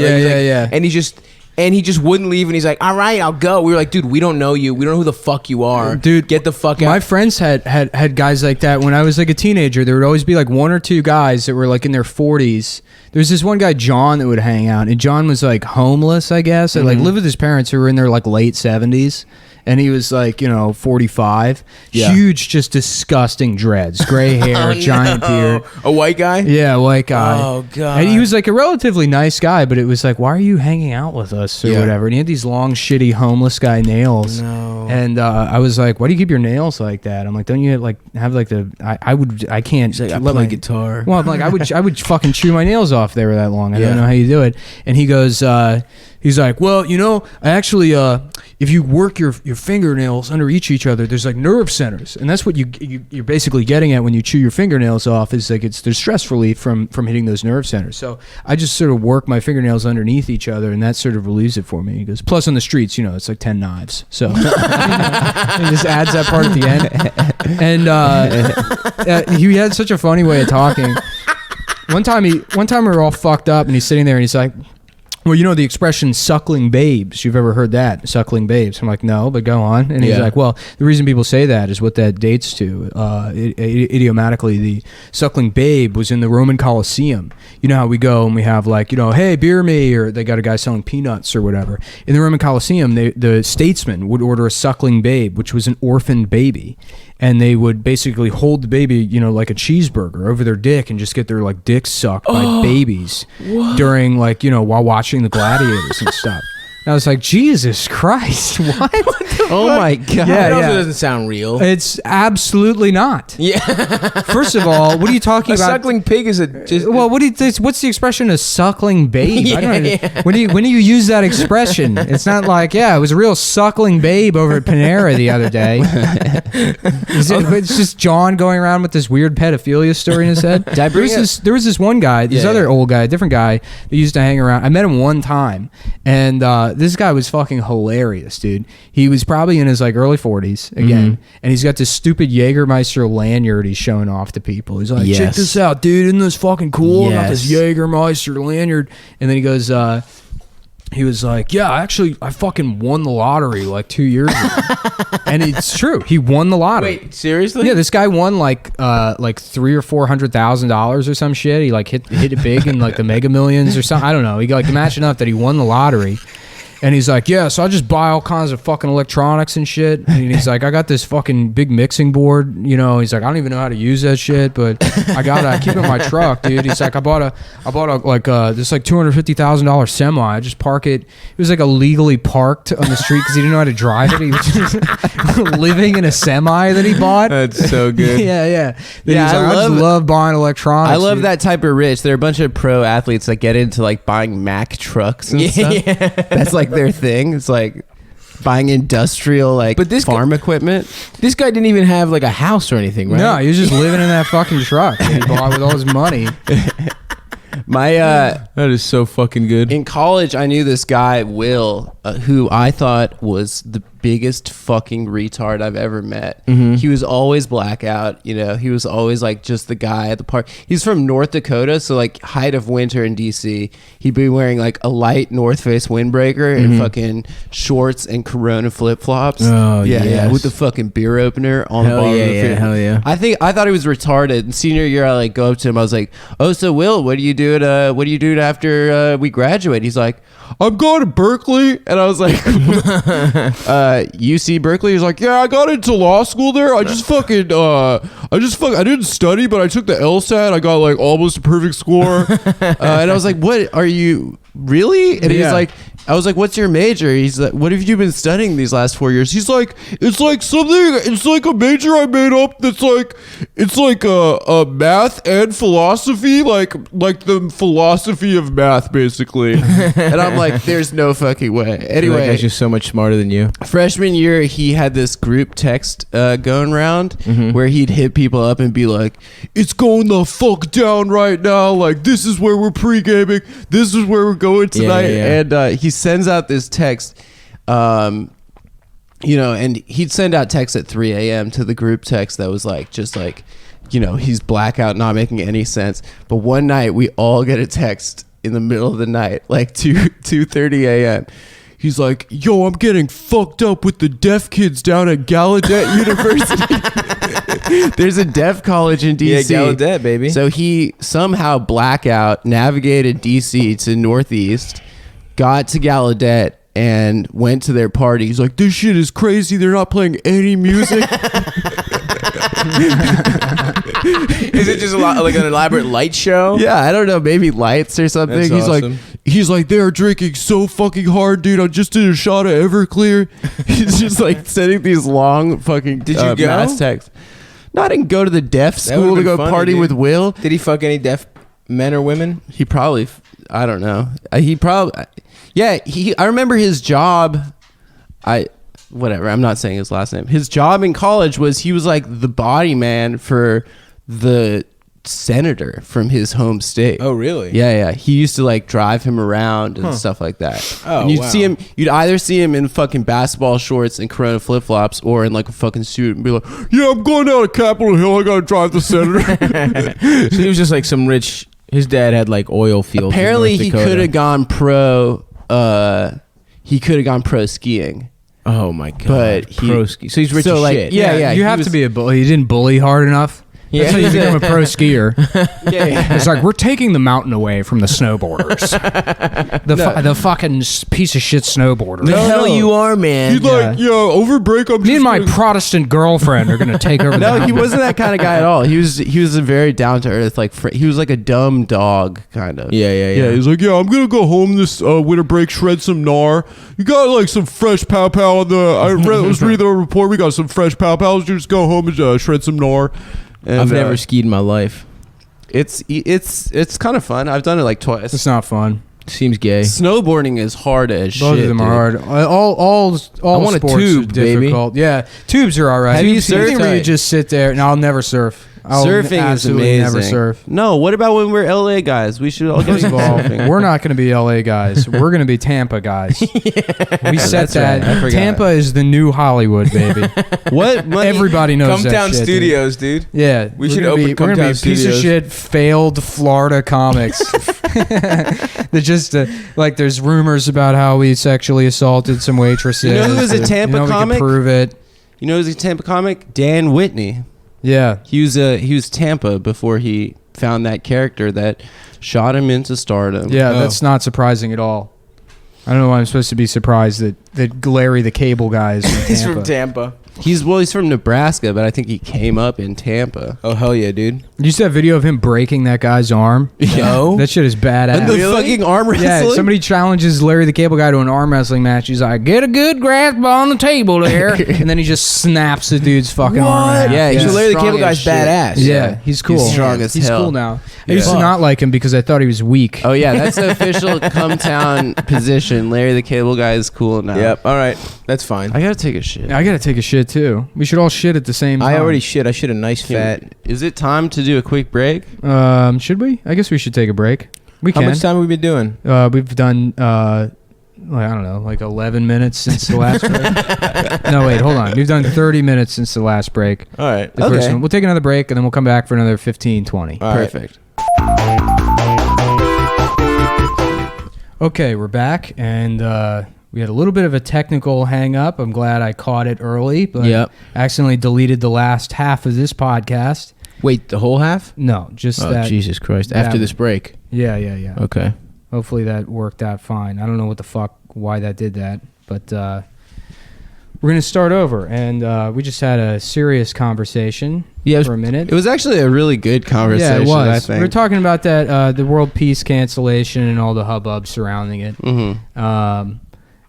And he just wouldn't leave, and he's like, all right, I'll go. We were like, dude, we don't know you. We don't know who the fuck you are. Dude, get the fuck out. My friends had guys like that when I was like a teenager. There would always be like 1 or 2 guys that were like in their 40s. There was this one guy, John, that would hang out, and John was like homeless, I guess. And like lived with his parents who were in their like late 70s. And he was like, 45. Yeah. Huge, just disgusting dreads. Gray hair, giant beard. A white guy? Yeah, white guy. Oh, God. And he was like a relatively nice guy, but it was like, why are you hanging out with us or whatever? And he had these long, shitty homeless guy nails. No. And I was like, why do you keep your nails like that? I'm like, don't you like have like I can't. He's like, I play guitar. Well, I'm like, I would fucking chew my nails off if they were that long. I don't know how you do it. And he goes, he's like, well, I actually, if you work your fingernails under each other, there's like nerve centers, and that's what you're basically getting at when you chew your fingernails off. Is like there's stress relief from hitting those nerve centers. So I just sort of work my fingernails underneath each other, and that sort of relieves it for me. He goes, plus on the streets, it's like 10 knives, so he just adds that part at the end. And he had such a funny way of talking. One time we were all fucked up, and he's sitting there, and he's like, well, the expression suckling babes. You've ever heard that? Suckling babes. I'm like, no, but go on. And he's like, well, the reason people say that is what that dates to. Idiomatically, the suckling babe was in the Roman Colosseum. You know how we go and we have like, hey, beer me, or they got a guy selling peanuts or whatever. In the Roman Colosseum, the statesman would order a suckling babe, which was an orphaned baby. And they would basically hold the baby, like a cheeseburger over their dick and just get their like dicks sucked by babies during like, while watching the gladiators and stuff. And I was like, Jesus Christ, what? Oh my God. That also doesn't sound real. It's absolutely not. Yeah. First of all, what are you talking about? A suckling pig is well, what's the expression, a suckling babe? I don't know. When do you use that expression? It's not like, it was a real suckling babe over at Panera the other day. It's just John going around with this weird pedophilia story in his head. There was this one guy, other old guy, a different guy that used to hang around. I met him one time, and this guy was fucking hilarious, dude. He was probably in his like early 40s again, and he's got this stupid Jägermeister lanyard he's showing off to people. He's like, check this out, dude. Isn't this fucking cool? I got this Jägermeister lanyard. And then he goes, he was like, I fucking won the lottery like 2 years ago. And it's true. He won the lottery. Wait, seriously? Yeah, this guy won like $300,000 or $400,000 or some shit. He like hit it big in like the Mega Millions or something. I don't know. He got like matching up that he won the lottery. And he's like, so I just buy all kinds of fucking electronics and shit. And he's like, I got this fucking big mixing board. He's like, I don't even know how to use that shit, but I keep it in my truck, dude. He's like, I bought a this like $250,000 semi. I just park it. It was like illegally parked on the street because he didn't know how to drive it. He was just living in a semi that he bought. That's so good. Yeah. I just love buying electronics. I love that type of rich. There are a bunch of pro athletes that get into like buying Mack trucks and stuff. Yeah. That's like their thing. It's like buying industrial farm equipment. This guy didn't even have like a house or anything, right? No, he was just living in that fucking truck that he bought with all his money. That is so fucking good. In college, I knew this guy, Will, who I thought was the biggest fucking retard I've ever met. He was always blackout, he was always like just the guy at the park. He's from North Dakota, so like height of winter in DC, he'd be wearing like a light North Face windbreaker and fucking shorts and Corona flip-flops. Oh yeah, with the fucking beer opener on the bottom of the field. Hell yeah. I thought he was retarded. In senior year, I like go up to him, I was like, oh, so Will, what do you do after we graduate? He's like, I'm going to Berkeley. And I was like, UC Berkeley? He's like, yeah, I got into law school there. I didn't study, but I took the LSAT. I got like almost a perfect score. And I was like, what are you really? And he's like, I was like, what's your major? He's like, what have you been studying these last 4 years? He's like, it's like a major I made up that's like, it's like a math and philosophy, like the philosophy of math, basically. And I'm like, there's no fucking way. Anyway, that guy's just so much smarter than you. Freshman year, he had this group text going around where he'd hit people up and be like, it's going the fuck down right now. Like, this is where we're pre-gaming. This is where we're going tonight. And he sends out this text, and he'd send out texts at 3 a.m. to the group text that was like, just like, he's blackout, not making any sense. But one night we all get a text in the middle of the night, like 2:30 a.m. He's like, yo, I'm getting fucked up with the deaf kids down at Gallaudet University. There's a deaf college in DC. Yeah, Gallaudet, baby. So he somehow blackout navigated DC to Northeast, got to Gallaudet, and went to their party. He's like, this shit is crazy. They're not playing any music. Is it just like an elaborate light show? Yeah, I don't know. Maybe lights or something. That's awesome. He's like, they're drinking so fucking hard, dude. I just did a shot of Everclear. He's just like sending these long fucking Did you go? mass texts. No, I didn't go to the deaf school to go funny, party dude. with Will. Did he fuck any deaf men or women? He probably, I don't know. I remember his job. Whatever. I'm not saying his last name. His job in college was he was like the body man for the senator from his home state. Oh, really? Yeah. He used to like drive him around and stuff like that. Oh, and wow. You'd either see him in fucking basketball shorts and Corona flip flops, or in like a fucking suit and be like, "Yeah, I'm going down to Capitol Hill. I gotta drive the senator." So he was just like some rich. His dad had like oil fields. Apparently, in North he Dakota. could have gone pro. He could have gone pro skiing. Oh my god! But pro ski. So he's rich as shit. Yeah. You have to be a bully. You didn't bully hard enough. Yeah. That's how you become a pro skier. Yeah. It's like, we're taking the mountain away from the snowboarders. The fucking piece of shit snowboarders. The hell you are, man. He's like, over break, I'm Me and my Protestant girlfriend are going to take over the No, he mountain. wasn't that kind of guy at all. He was a very down to earth, like he was like a dumb dog kind of. Yeah. He's like, I'm gonna go home this winter break, shred some gnar. You got like some fresh pow pow on the. I was reading the report. We got some fresh pow pows. Just go home and shred some gnar. And, I've never skied in my life. It's kind of fun. I've done it like twice. It's not fun. Seems gay. Snowboarding is hard as shit. Both of them are dude. hard. All I want a sports tube, are baby. difficult. Yeah, tubes are all right. Have you Anything surfed? where you just sit there? No, I'll never surf. I'll Surfing is absolutely amazing. never surf. No, what about when we're LA guys? We should all get First of all, surfing. we're not going to be LA guys. We're going to be Tampa guys. We said That's that. right. I forgot. Tampa is the new Hollywood, baby. What money? Everybody knows that CumTown shit, Studios, dude. Yeah, We we're should gonna open be, we're gonna be a CumTown piece of Studios. shit failed Florida comics. That just like there's rumors about how we sexually assaulted some waitresses. You know who was a Tampa We comic? can prove it. You know who's a Tampa comic? Dan Whitney. Yeah. He was Tampa before he found that character that shot him into stardom. Yeah, Oh. that's not surprising at all. I don't know why I'm supposed to be surprised that Larry the Cable Guy is from Tampa. He's from Tampa. He's from Nebraska, but I think he came up in Tampa. Oh hell yeah, dude. You see that video of him breaking that guy's arm? No. That shit is badass. And the fucking arm wrestling. Yeah, somebody challenges Larry the Cable Guy to an arm wrestling match. He's like, "Get a good grasp on the table there," and then he just snaps the dude's fucking arm. in half. Yeah, he's So Larry the strong Cable as Guy's shit. badass. Yeah, he's cool. He's strong as He's hell. cool now. I used to Yeah. not like him because I thought he was weak. Oh yeah, that's the official CumTown position. Larry the Cable Guy is cool now. Yep. All right. That's fine. I gotta take a shit. I gotta take a shit too. We should all shit at the same time. I already shit. I shit a nice fat. Is it time to do a quick break? Should we? I guess we should take a break. We How can. much time have we been doing? We've done. I don't know, like 11 minutes since the last break. No, wait, hold on. We've done 30 minutes since the last break. All right. The first one. We'll take another break and then we'll come back for another 15, 20. All right. Perfect. Okay, we're back and we had a little bit of a technical hang up. I'm glad I caught it early, but Yep. accidentally deleted the last half of this podcast. Wait, the whole half? No, just Oh, that. Jesus Christ. that- After this break. Yeah. Okay. Hopefully that worked out fine. I don't know why that did that, but we're going to start over. And we just had a serious conversation Yeah, for a minute. It was actually a really good conversation. Yeah, it I was. think. We were talking about that, the world peace cancellation and all the hubbub surrounding it. Mm-hmm.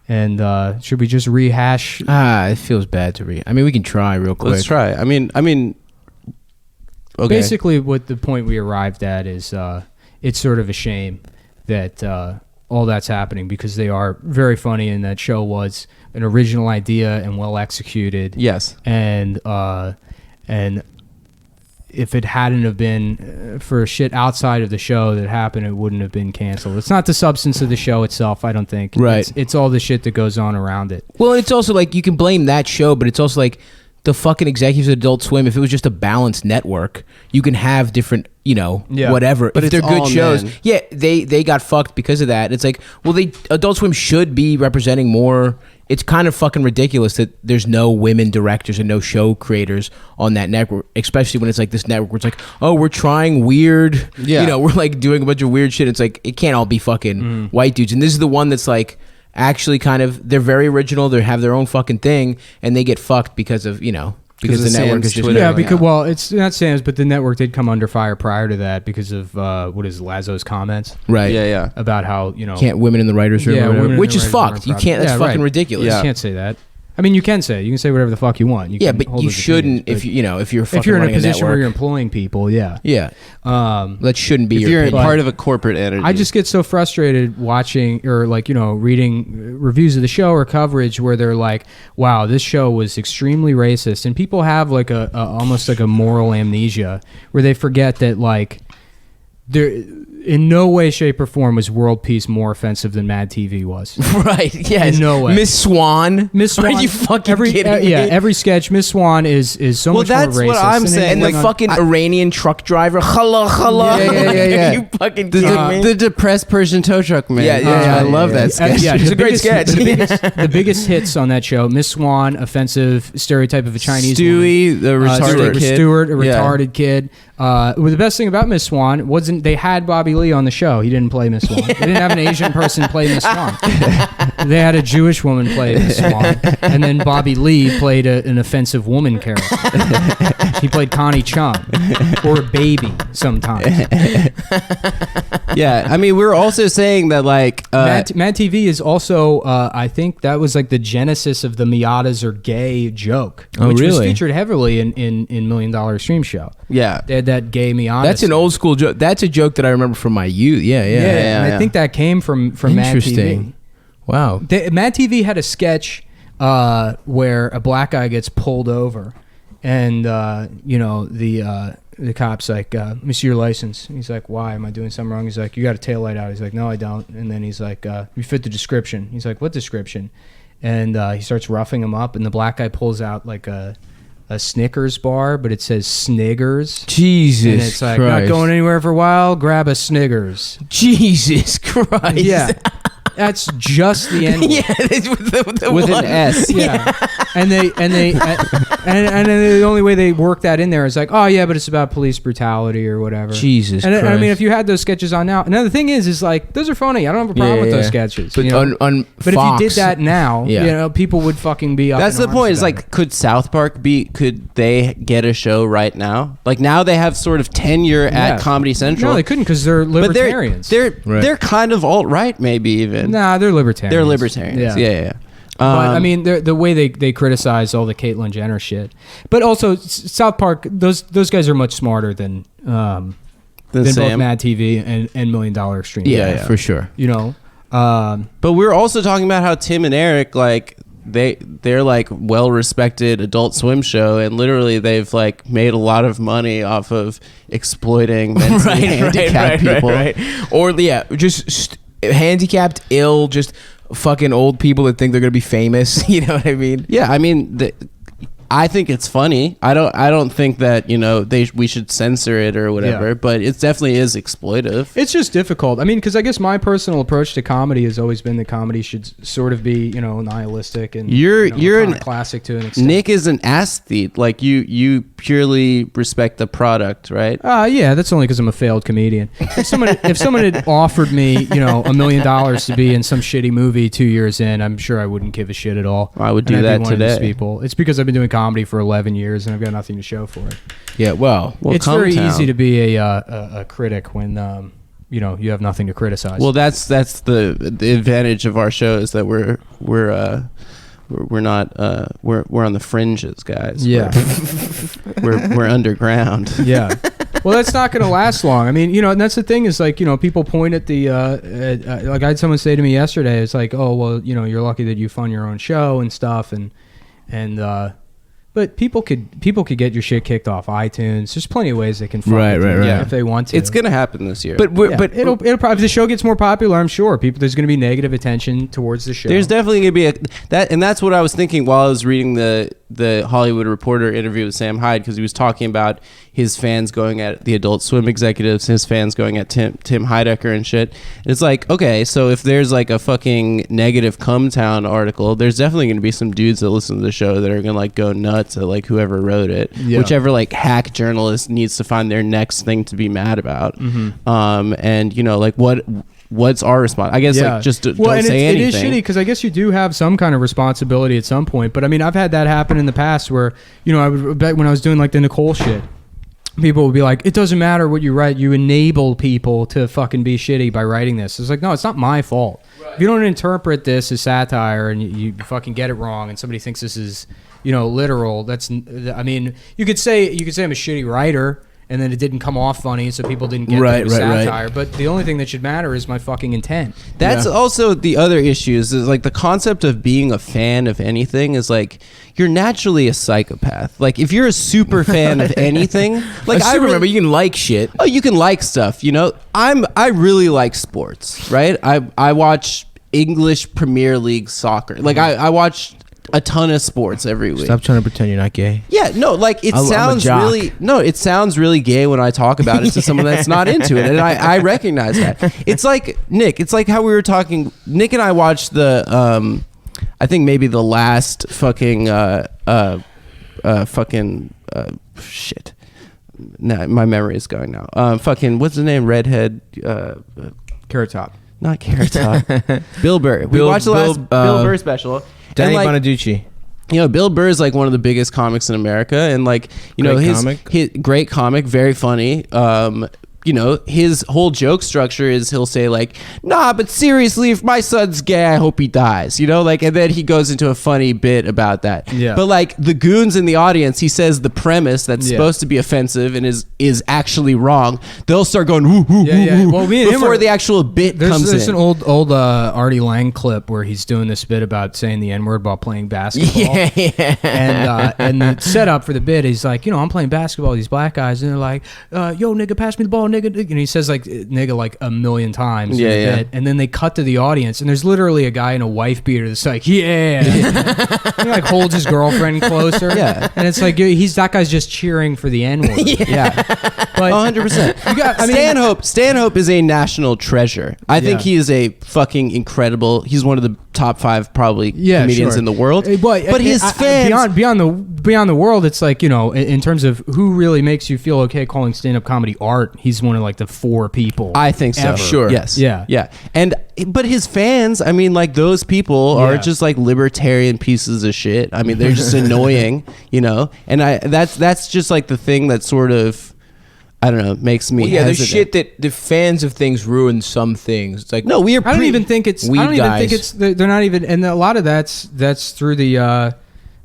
And should we just rehash? It feels bad to read. I mean, we can try real quick. Let's try. I mean. Okay. Basically, what the point we arrived at is it's sort of a shame that all that's happening because they are very funny and that show was an original idea and well executed. Yes. And if it hadn't have been for shit outside of the show that happened, it wouldn't have been canceled. It's not the substance of the show itself, I don't think. Right. It's all the shit that goes on around it. Well, it's also like you can blame that show, but it's also like the fucking executives of Adult Swim. If it was just a balanced network, you can have different, Yeah. whatever. But if it's they're good all shows, men. yeah, they got fucked because of that. It's like, well, Adult Swim should be representing more. It's kind of fucking ridiculous that there's no women directors and no show creators on that network, especially when it's like this network where it's like, oh, we're trying weird, Yeah. we're like doing a bunch of weird shit. It's like, it can't all be fucking white dudes. And this is the one that's like, actually kind of, they're very original, they have their own fucking thing, and they get fucked because of, because of the network Sam's is just Twitter. Yeah, Yeah. because well, it's not Sam's, but the network did come under fire prior to that because of what is Lazo's comments right. Yeah. about how Can't women in the writers room, Yeah, or whatever, women in which the is writers' room fucked. You are can't. That's probably- fucking right. ridiculous. You Yeah. can't say that. I mean, you can say whatever the fuck you want. You Yeah, can but hold you those shouldn't opinions, if you're fucking if you're in a running position where network. you're employing people. Yeah. Yeah, that shouldn't be If your you're opinion. part of a corporate entity. I just get so frustrated watching or reading reviews of the show or coverage where they're like, wow, this show was extremely racist, and people have like a almost like a moral amnesia where they forget that like there in no way, shape, or form was World Peace more offensive than Mad TV was. Right? Yes. In no way. Miss Swan. Miss Swan, Are you fucking kidding me? Yeah, every sketch, Miss Swan is so Well, much more that's racist. what I'm And saying, And then, the fucking Iranian truck driver. Khala. Yeah. Are you fucking kidding me? the depressed Persian tow truck man. Yeah, I love that sketch. Yeah, It's a great sketch. The biggest hits on that show: Miss Swan, offensive stereotype of a Chinese Stewie, woman. the retarded kid. Stewart, a Yeah. retarded kid. Well, the best thing about Miss Swan wasn't they had Bobby Lee on the show. He didn't play Miss Swan. They didn't have an Asian person play Miss Swan. They had a Jewish woman play Miss Swan, and then Bobby Lee played an offensive woman character. He played Connie Chung or a baby sometimes. Yeah, I mean, we're also saying that like Mad TV is also, I think that was like the genesis of the Miatas are gay joke, Oh, which was really? featured heavily in $1 Million Extreme Show. yeah. They had that gay Miata. That's an old school joke. That's a joke that I remember from my youth. Yeah. and I think that came from Mad TV. Interesting. Wow. Mad TV had a sketch where a black guy gets pulled over, and the cop's like, "Let me see your license." And he's like, "Why? Am I doing something wrong?" He's like, "You got a taillight out." He's like, "No, I don't." And then he's like, "You fit the description." He's like, "What description?" And he starts roughing him up, and the black guy pulls out like a Snickers bar, but it says Sniggers. Jesus And it's like, Christ. not going anywhere for a while, grab a Sniggers. Jesus Christ. Yeah. That's just the end. Yeah, it's with With one. an S. Yeah, and the only way they work that in there is like, oh yeah, but it's about police brutality or whatever. Jesus and I Christ. mean, if you had those sketches on now, another thing is like those are funny. I don't have a problem with those sketches. But you know? on But Fox, if you did that now, Yeah. people would fucking be up. That's in the arms point. Is about like, it. could South Park could they get a show right now? Like now they have sort of tenure Yeah. at Comedy Central. No, they couldn't because they're but libertarians. they're kind of alt-right maybe even. Nah, they're libertarians. They're libertarians. Yeah. But I mean, the way they criticize all the Caitlyn Jenner shit, but also South Park, those guys are much smarter than both Sam. Mad TV and $1 Million Extreme. Yeah, for sure. You know, But we're also talking about how Tim and Eric like they're like well-respected Adult Swim show, and literally they've like made a lot of money off of exploiting mentally handicapped people. Right. Or just handicapped, ill, just fucking old people that think they're gonna be famous. You know what I mean? Yeah, I mean, I think it's funny. I don't think that we should censor it or whatever. Yeah. But it definitely is exploitive. it's just difficult. I mean, because I guess my personal approach to comedy has always been that comedy should sort of be, nihilistic and You're kind an of classic to an extent. Nick is an aesthete. Like you purely respect the product, right? Yeah, that's only because I'm a failed comedian. If someone had offered me, $1 million to be in some shitty movie 2 years in, I'm sure I wouldn't give a shit at all. I would do And I'd that be one of those today. people. It's because I've been doing comedy for 11 years and I've got nothing to show for it. Yeah. Well. It's very CumTown. easy to be a critic when you have nothing to criticize. Well, that's the advantage of our show is that we're not we're on the fringes, guys. yeah, We're underground. yeah. Well, that's not going to last long. I mean, and that's the thing is like, people point at the like I had someone say to me yesterday, it's like, oh well, you're lucky that you fund your own show and stuff, and but people could get your shit kicked off iTunes. There's plenty of ways they can fund Right, it, right, right. if they want to. It's gonna happen this year. But Yeah, but it'll probably, if the show gets more popular, I'm sure there's going to be negative attention towards the show. there's definitely gonna be and that's what I was thinking while I was reading the Hollywood Reporter interview with Sam Hyde, because he was talking about his fans going at the Adult Swim executives, his fans going at Tim Heidecker and shit. And it's like, okay, so if there's like a fucking negative CumTown article, there's definitely gonna be some dudes that listen to the show that are gonna like go nuts at like whoever wrote it, Yeah. whichever like hack journalist needs to find their next thing to be mad about. And like what's our response? I guess like just don't and say anything. It is shitty because I guess you do have some kind of responsibility at some point. But I mean, I've had that happen in the past where, I would bet when I was doing like the Nicole shit, people will be like, it doesn't matter what you write. You enable people to fucking be shitty by writing this. It's like, no, it's not my fault. Right. If you don't interpret this as satire and you fucking get it wrong and somebody thinks this is, literal, I mean, you could say I'm a shitty writer and then it didn't come off funny, so people didn't get that it was satire. Right. But the only thing that should matter is my fucking intent. That's also the other issue is like the concept of being a fan of anything is like you're naturally a psychopath. Like if you're a super fan of anything, like I remember you can like shit. Oh, you can like stuff. I really like sports, right? I watch English Premier League soccer. Like I watch a ton of sports every week. Stop trying to pretend you're not gay. Yeah, no, like it sounds really gay when I talk about it to someone that's not into it, and I recognize that. It's like Nick. It's like how we were talking. Nick and I watched the I think maybe the last fucking shit. No, my memory is going now. Fucking what's the name? Redhead. Carrot Top. Not Carrot Top. Bill Burr. We watched the last Bill Burr special. Danny Bonaducci. Bill Burr is like one of the biggest comics in America, and like his great comic, very funny. His whole joke structure is he'll say like, nah, but seriously, if my son's gay, I hope he dies, and then he goes into a funny bit about that. Yeah. But like the goons in the audience, he says the premise that's supposed to be offensive and is actually wrong. They'll start going, woo, woo, woo, woo, well, before the actual bit comes in. There's an old Artie Lang clip where he's doing this bit about saying the N-word while playing basketball. Yeah. And the setup for the bit, he's like, I'm playing basketball with these black guys, and they're like, yo, nigga, pass me the ball, nigga. And he says like nigga like a million times. Yeah. And then they cut to the audience and there's literally a guy in a wife beater that's like, yeah. He like holds his girlfriend closer. Yeah. And it's like that guy's just cheering for the N-word. Yeah. But 100%. Stanhope is a national treasure. I think he is a fucking incredible. He's one of the top 5 probably comedians in the world. But his fans beyond the world, it's like, in terms of who really makes you feel okay calling stand-up comedy art, he's one of like the 4 people. I think so. Ever. Sure. Yes. Yeah. But his fans, I mean, like those people are just like libertarian pieces of shit. I mean, they're just annoying, and that's just like the thing that sort of, I don't know, makes me hesitant. There's shit that the fans of things ruin some things. It's like, no, I don't even think it's they're not even, and a lot of that's through the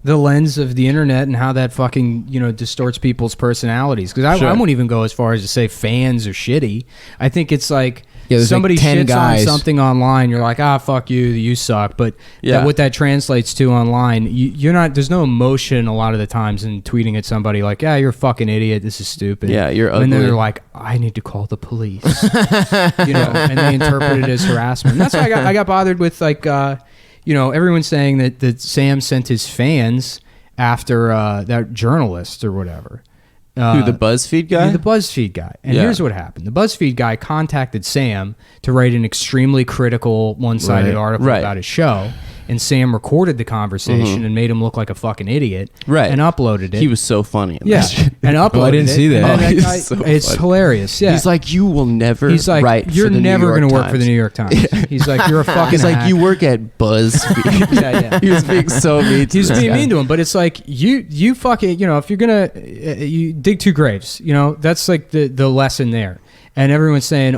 lens of the internet and how that fucking distorts people's personalities. Because I won't even go as far as to say fans are shitty. I think it's like somebody like 10 shits guys on something online, you're like, fuck you suck. But what that translates to online, you're not. There's no emotion a lot of the times in tweeting at somebody like, you're a fucking idiot. This is stupid. Yeah, you're ugly. And then they're like, I need to call the police. And they interpret it as harassment. And that's why I got bothered with like. Everyone's saying that Sam sent his fans after that journalist or whatever. Who, the BuzzFeed guy? The BuzzFeed guy. And here's what happened. The BuzzFeed guy contacted Sam to write an extremely critical one-sided article about his show. And Sam recorded the conversation and made him look like a fucking idiot. Right. And uploaded it. He was so funny. And uploaded it. I didn't see that. It's hilarious. Yeah. He's like, you will never write you're for the never going to work for the New York Times. He's like, you're a fucking He's like, hack. you work at BuzzFeed. He was being so mean to He was being mean to him. But it's like, you fucking, if you're going to, you dig 2 graves, that's like the lesson there. And everyone's saying,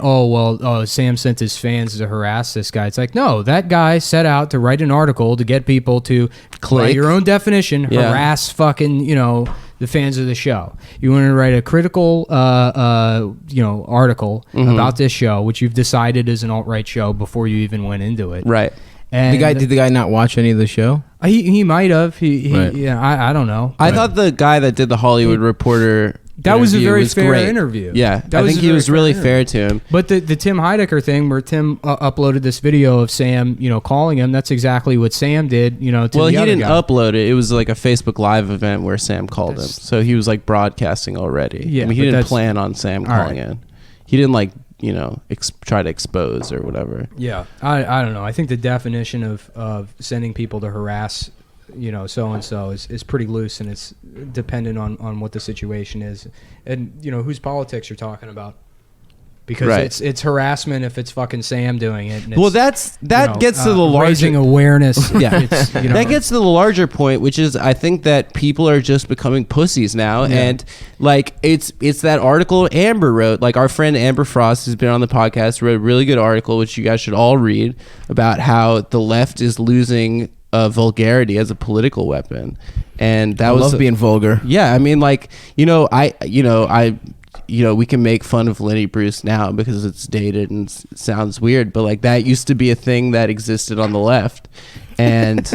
Sam sent his fans to harass this guy. It's like, no, that guy set out to write an article to get people to, by your own definition, harass fucking, the fans of the show. You want to write a critical, article about this show, which you've decided is an alt-right show before you even went into it. Right. And did the guy not watch any of the show? He might have. I don't know. I thought the guy that did the Hollywood Reporter... That was a very fair interview. Yeah, I think he was really fair to him. But the Tim Heidecker thing, where Tim uploaded this video of Sam, calling him, that's exactly what Sam did, to the other guy. Well, he didn't upload it. It was like a Facebook Live event where Sam called him. So he was like broadcasting already. Yeah, I mean, he didn't plan on Sam calling in. He didn't like, try to expose or whatever. Yeah, I don't know. I think the definition of sending people to harass so-and-so is pretty loose, and it's dependent on what the situation is and, whose politics you're talking about. because it's harassment if it's fucking Sam doing it. And well, that gets to the larger raising awareness. Yeah, it's, that gets to the larger point, which is I think that people are just becoming pussies now, and like it's that article Amber wrote. Like our friend Amber Frost has been on the podcast, wrote a really good article which you guys should all read about how the left is losing vulgarity as a political weapon, and that I love being vulgar. Yeah, I mean, like we can make fun of Lenny Bruce now because it's dated and sounds weird, but like that used to be a thing that existed on the left, and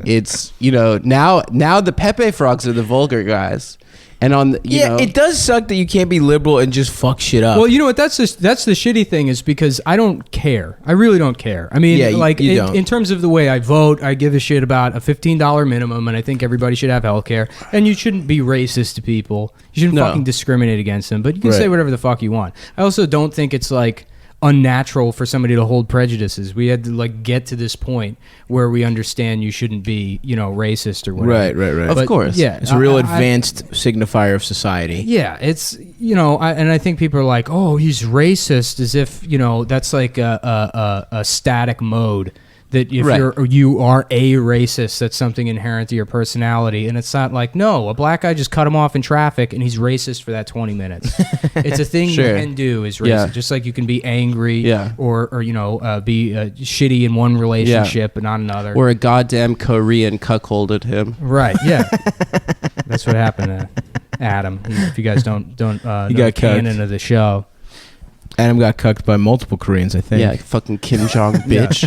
it's now the Pepe Frogs are the vulgar guys. And on it does suck that you can't be liberal and just fuck shit up. Well, you know what? That's the shitty thing is because I don't care. I really don't care. I mean, in terms of the way I vote, I give a shit about a $15 minimum, and I think everybody should have health care. And you shouldn't be racist to people. You shouldn't fucking discriminate against them. But you can say whatever the fuck you want. I also don't think it's like unnatural for somebody to hold prejudices. We had to like get to this point where we understand you shouldn't be, racist or whatever. Right. Of course. Yeah. It's a real advanced signifier of society. Yeah. It's, and I think people are like, oh, he's racist, as if, that's like a static mode. That if you are a racist, that's something inherent to your personality. And it's not like, no, a black guy just cut him off in traffic and he's racist for that 20 minutes. It's a thing you can do is racist. Yeah. Just like you can be angry or be shitty in one relationship but not another. Or a goddamn Korean cuckolded him. Right, yeah. That's what happened to Adam. If you guys don't know the canon of the show. Adam got cucked by multiple Koreans, I think. Yeah, fucking Kim Jong bitch.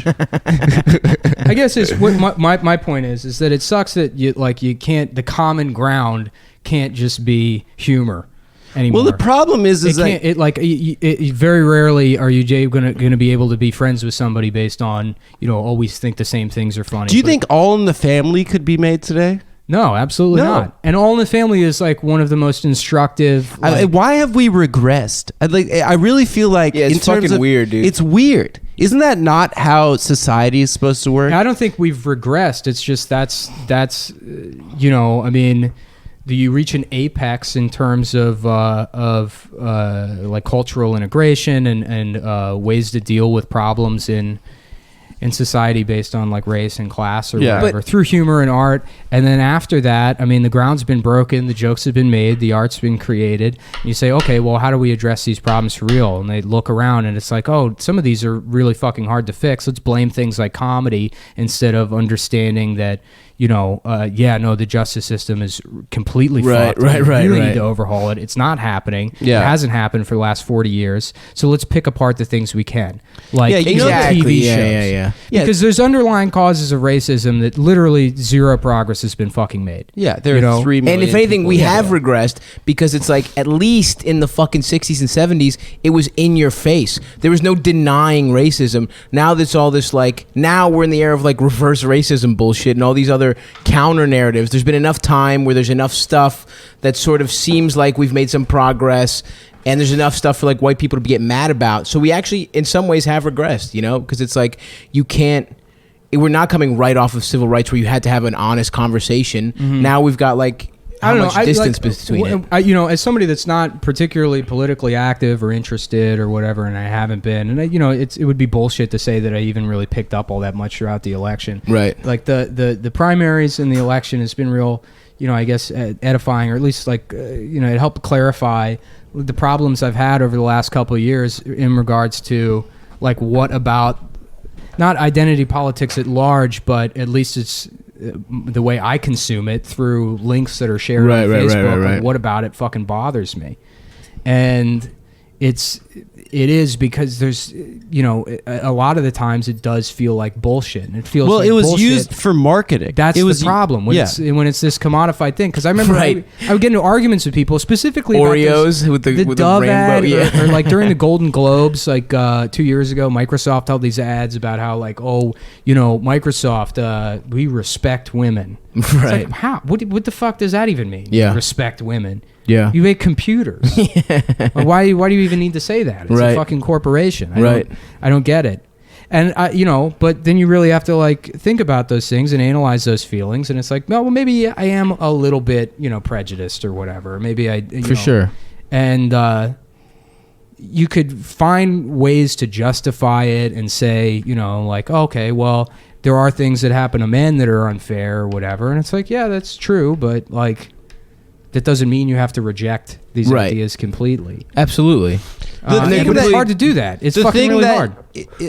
I guess it's what my point is that it sucks that you can't, the common ground can't just be humor anymore. Well, the problem is very rarely are you gonna be able to be friends with somebody based on always think the same things are funny. Do you think All in the Family could be made today? No, absolutely not. And All in the Family is like one of the most instructive. Why have we regressed? I really feel like it's fucking weird, dude. It's weird. Isn't that not how society is supposed to work? I don't think we've regressed. It's just that's I mean, do you reach an apex in terms of like cultural integration and ways to deal with problems in society based on like race and class or whatever, through humor and art. And then after that, I mean, the ground's been broken, the jokes have been made, the art's been created. And you say, okay, well, how do we address these problems for real? And they look around and it's like, oh, some of these are really fucking hard to fix. Let's blame things like comedy instead of understanding that, the justice system is completely fucked. We really need to overhaul it. It's not happening. Yeah. It hasn't happened for the last 40 years. So let's pick apart the things we can. Like TV shows. Yeah. Because there's underlying causes of racism that literally zero progress has been fucking made. Yeah, there are 3 million. And if anything, we have regressed because it's like at least in the fucking 60s and 70s, it was in your face. There was no denying racism. Now there's all this now we're in the era of like reverse racism bullshit and all these other counter narratives. There's been enough time where there's enough stuff that sort of seems like we've made some progress, and there's enough stuff for like white people to get mad about. So we actually in some ways have regressed, because it's like we're not coming right off of civil rights where you had to have an honest conversation. Mm-hmm. Now we've got distance between it. As somebody that's not particularly politically active or interested or whatever, and I haven't been, and it would be bullshit to say that I even really picked up all that much throughout the election. Right. Like the primaries in the election has been real, I guess edifying, or at least it helped clarify the problems I've had over the last couple of years in regards to like what about not identity politics at large, but at least it's the way I consume it through links that are shared on Facebook. Right. What about it fucking bothers me? And it is because there's a lot of the times it does feel like bullshit, and it feels like it was bullshit. used for marketing. That's the problem when it's this commodified thing. Because I remember I would get into arguments with people specifically Oreos about with the rainbow, ad, or like during the Golden Globes, like 2 years ago, Microsoft held these ads about how Microsoft, we respect women. Right? Like, how? What the fuck does that even mean? Yeah. Respect women. Yeah. You make computers. Why do you even need to say that? It's a fucking corporation. I don't get it. And but then you really have to think about those things and analyze those feelings, and it's like, well, maybe I am a little bit, prejudiced or whatever. Maybe I for sure. And you could find ways to justify it and say, you know, like, okay, well, there are things that happen to men that are unfair or whatever. And it's like, yeah, that's true. But like, that doesn't mean you have to reject these ideas completely. Absolutely. It's hard to do that. It's fucking really hard.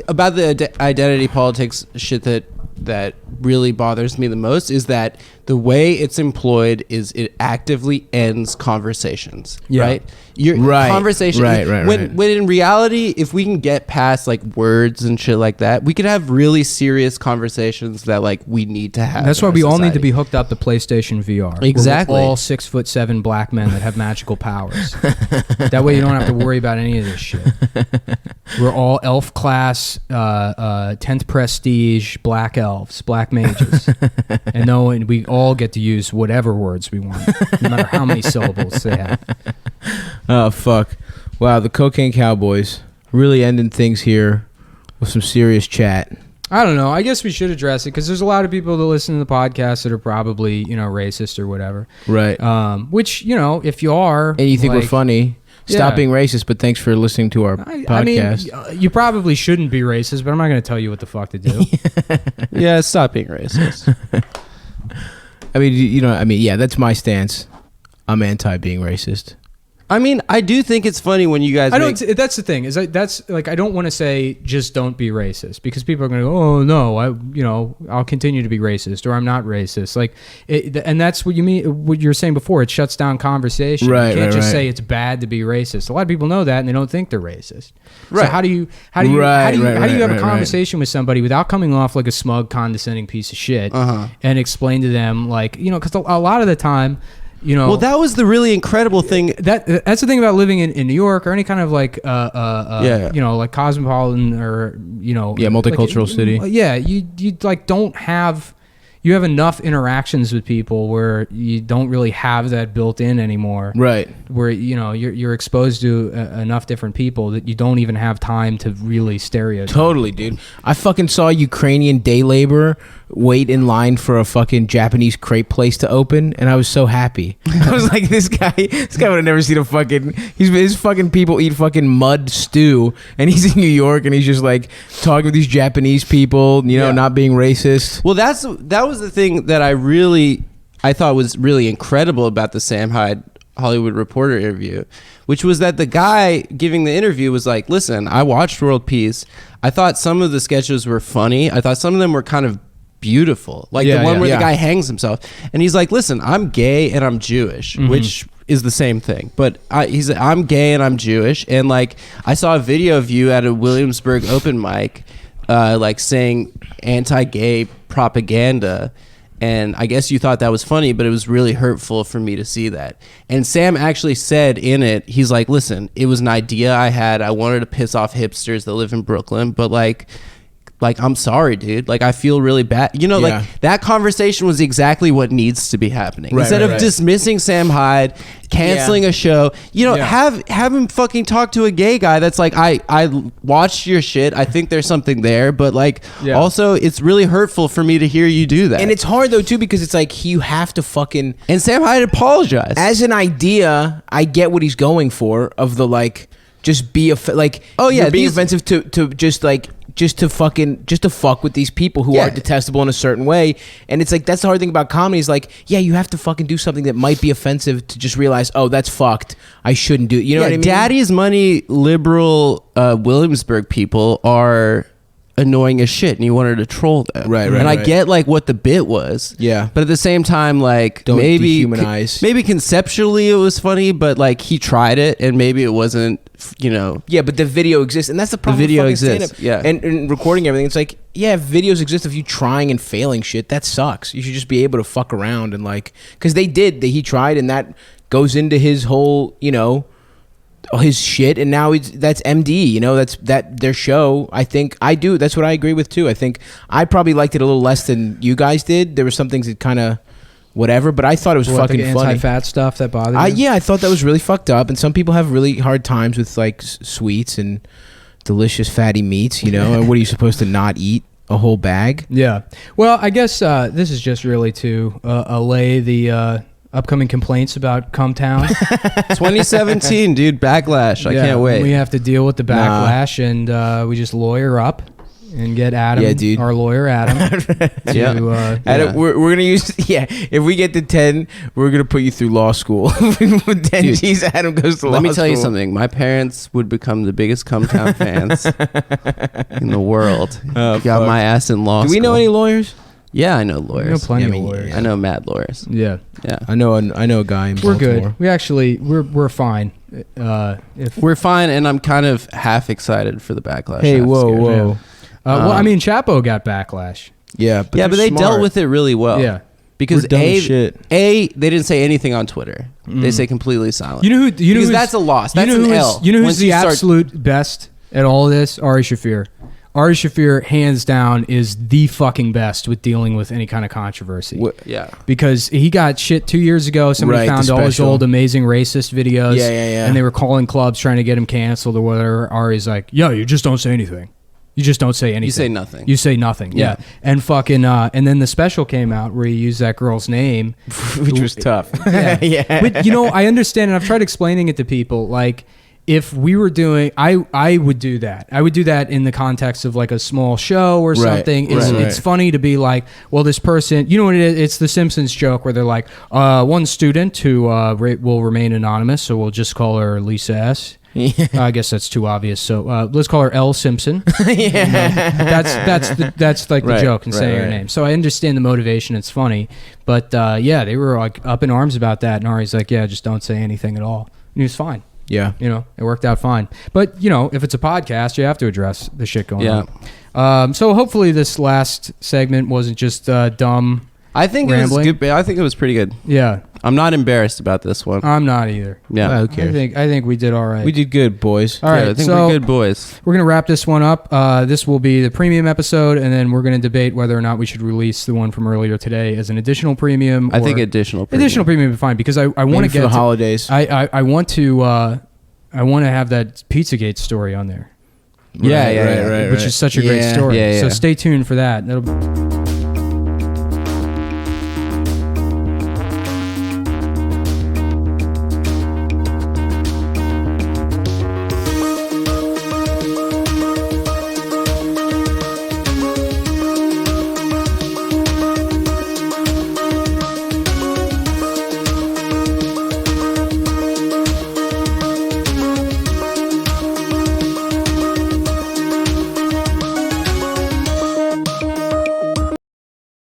About the identity politics shit that really bothers me the most is that the way it's employed is it actively ends conversations. Right? Conversation. When in reality, if we can get past like words and shit like that, we could have really serious conversations that like we need to have. That's why we all need to be hooked up to PlayStation VR. Exactly. We're all 6'7" black men that have magical powers. That way you don't have to worry about any of this shit. We're all elf class, 10th prestige, black elves, black mages. And we all get to use whatever words we want, no matter how many syllables they have. Oh, fuck. Wow, the Cocaine Cowboys really ending things here with some serious chat. I don't know. I guess we should address it because there's a lot of people that listen to the podcast that are probably, you know, racist or whatever. Right. Which, you know, if you are... And you think we're funny... Stop being racist, but thanks for listening to our podcast. I mean, you probably shouldn't be racist, but I'm not going to tell you what the fuck to do. Yeah, stop being racist. I mean, you know, yeah, that's my stance. I'm anti being racist. I mean, I do think it's funny when you guys. That's the thing. I don't want to say just don't be racist because people are going to go, oh no, I'll continue to be racist or I'm not racist. Like, and that's what you mean. What you were saying before, it shuts down conversation. Right. You can't just say it's bad to be racist. A lot of people know that and they don't think they're racist. Right. So how do you have a conversation with somebody without coming off like a smug, condescending piece of shit and explain to them like, you know, because a lot of the time. You know, well, that was the really incredible thing. That's the thing about living in New York or any kind of like, you know, like cosmopolitan or, you know, multicultural city. Yeah, you like don't have. You have enough interactions with people where you don't really have that built in anymore. Right. Where, you know, you're exposed to enough different people that you don't even have time to really stereotype. Totally, dude. I fucking saw a Ukrainian day laborer wait in line for a fucking Japanese crepe place to open, and I was so happy. I was like, this guy would have never seen a fucking... His fucking people eat fucking mud stew, and he's in New York, and he's just like talking with these Japanese people, you know, not being racist. Well, that was the thing that I thought was really incredible about the Sam Hyde Hollywood Reporter interview, which was that the guy giving the interview was like, listen, I watched World Peace. I thought some of the sketches were funny. I thought some of them were kind of beautiful, like the one where the guy hangs himself, and he's like, listen, I'm gay and I'm Jewish, which is the same thing, but I'm gay and I'm Jewish, and like I saw a video of you at a Williamsburg open mic like saying anti-gay propaganda, and I guess you thought that was funny, but it was really hurtful for me to see that. And Sam actually said in it, he's like, listen, it was an idea I had. I wanted to piss off hipsters that live in Brooklyn, but like I'm sorry, dude. Like, I feel really bad. You know, like, that conversation was exactly what needs to be happening. Instead of dismissing Sam Hyde, canceling a show, you know, have him fucking talk to a gay guy that's like, I watched your shit. I think there's something there. But, like, also, it's really hurtful for me to hear you do that. And it's hard, though, too, because it's like, you have to fucking... And Sam Hyde apologized. As an idea, I get what he's going for, of the, like, just be... like, you're being offensive to just, like... just to fuck with these people who are detestable in a certain way. And it's like, that's the hard thing about comedy is like, you have to fucking do something that might be offensive to just realize, oh, that's fucked. I shouldn't do it. You know what I mean? Daddy's money liberal Williamsburg people are annoying as shit, and you wanted to troll them. Right. And I get like what the bit was. Yeah. But at the same time, like, don't maybe dehumanize. Maybe conceptually it was funny, but like he tried it and maybe it wasn't, you know. Yeah, but the video exists, and that's the problem. The video with exists. Yeah. And recording everything, it's like, if videos exist of you trying and failing shit, that sucks. You should just be able to fuck around and like, because he tried, and that goes into his whole, you know, his shit, and now that's MD, you know, that's their show. I think that's what I agree with too. I think I probably liked it a little less than you guys did. There were some things that kind of whatever, but I thought it was fucking like funny. Anti-fat stuff that bothered you? Yeah, I thought that was really fucked up, and some people have really hard times with like sweets and delicious fatty meats, you know. And what are you supposed to not eat? A whole bag? Yeah. Well, I guess this is just really to allay the upcoming complaints about CumTown. 2017, dude, backlash. I can't wait. We have to deal with the backlash, and we just lawyer up and get Adam, our lawyer Adam. Adam, we're gonna use if we get to 10, we're gonna put you through law school. With 10 G's, Adam goes to law school. Let me tell you something. My parents would become the biggest CumTown fans in the world. Got my ass in law school. Do we know any lawyers? Yeah, I know lawyers. I know plenty of lawyers. I know mad lawyers. Yeah. I know a guy in Baltimore. We're good. We actually we're fine. We're fine, and I'm kind of half excited for the backlash. Hey, whoa. Well, I mean, Chapo got backlash. Yeah, but they dealt with it really well. Yeah, because they didn't say anything on Twitter. They say completely silent. You know because that's a loss. That's an L. You know who's the absolute best at all of this? Ari Shaffir. Ari Shaffir, hands down, is the fucking best with dealing with any kind of controversy. Yeah. Because he got shit 2 years ago. Somebody found all his old amazing racist videos. Yeah. And they were calling clubs trying to get him canceled or whatever. Ari's like, yo, you just don't say anything. You just don't say anything. You say nothing. You say nothing. Yeah. And fucking, and then the special came out where he used that girl's name. Which was tough. Yeah. But, I understand, and I've tried explaining it to people, like, if we were doing, I would do that. I would do that in the context of like a small show or something. It's funny to be like, well, this person, you know what it is? It's the Simpsons joke where they're like, one student who will remain anonymous, so we'll just call her Lisa S. I guess that's too obvious. So let's call her L. Simpson. That's like the joke in saying her name. So I understand the motivation. It's funny, but they were like up in arms about that. And Ari's like, yeah, just don't say anything at all. And he was fine. Yeah. It worked out fine. But, if it's a podcast, you have to address the shit going on. So hopefully this last segment wasn't just dumb I think rambling. It was good. I think it was pretty good. Yeah. I'm not embarrassed about this one. I'm not either. Yeah. Well, who cares? I think we did all right. We did good, boys. All right. I think so we're good boys. We're going to wrap this one up. This will be the premium episode, and then we're going to debate whether or not we should release the one from earlier today as an additional premium. I think additional premium. Additional premium would be fine because I want to get for the holidays. I want to have that Pizzagate story on there. Right. Which is such a great story. Yeah. So stay tuned for that. That'll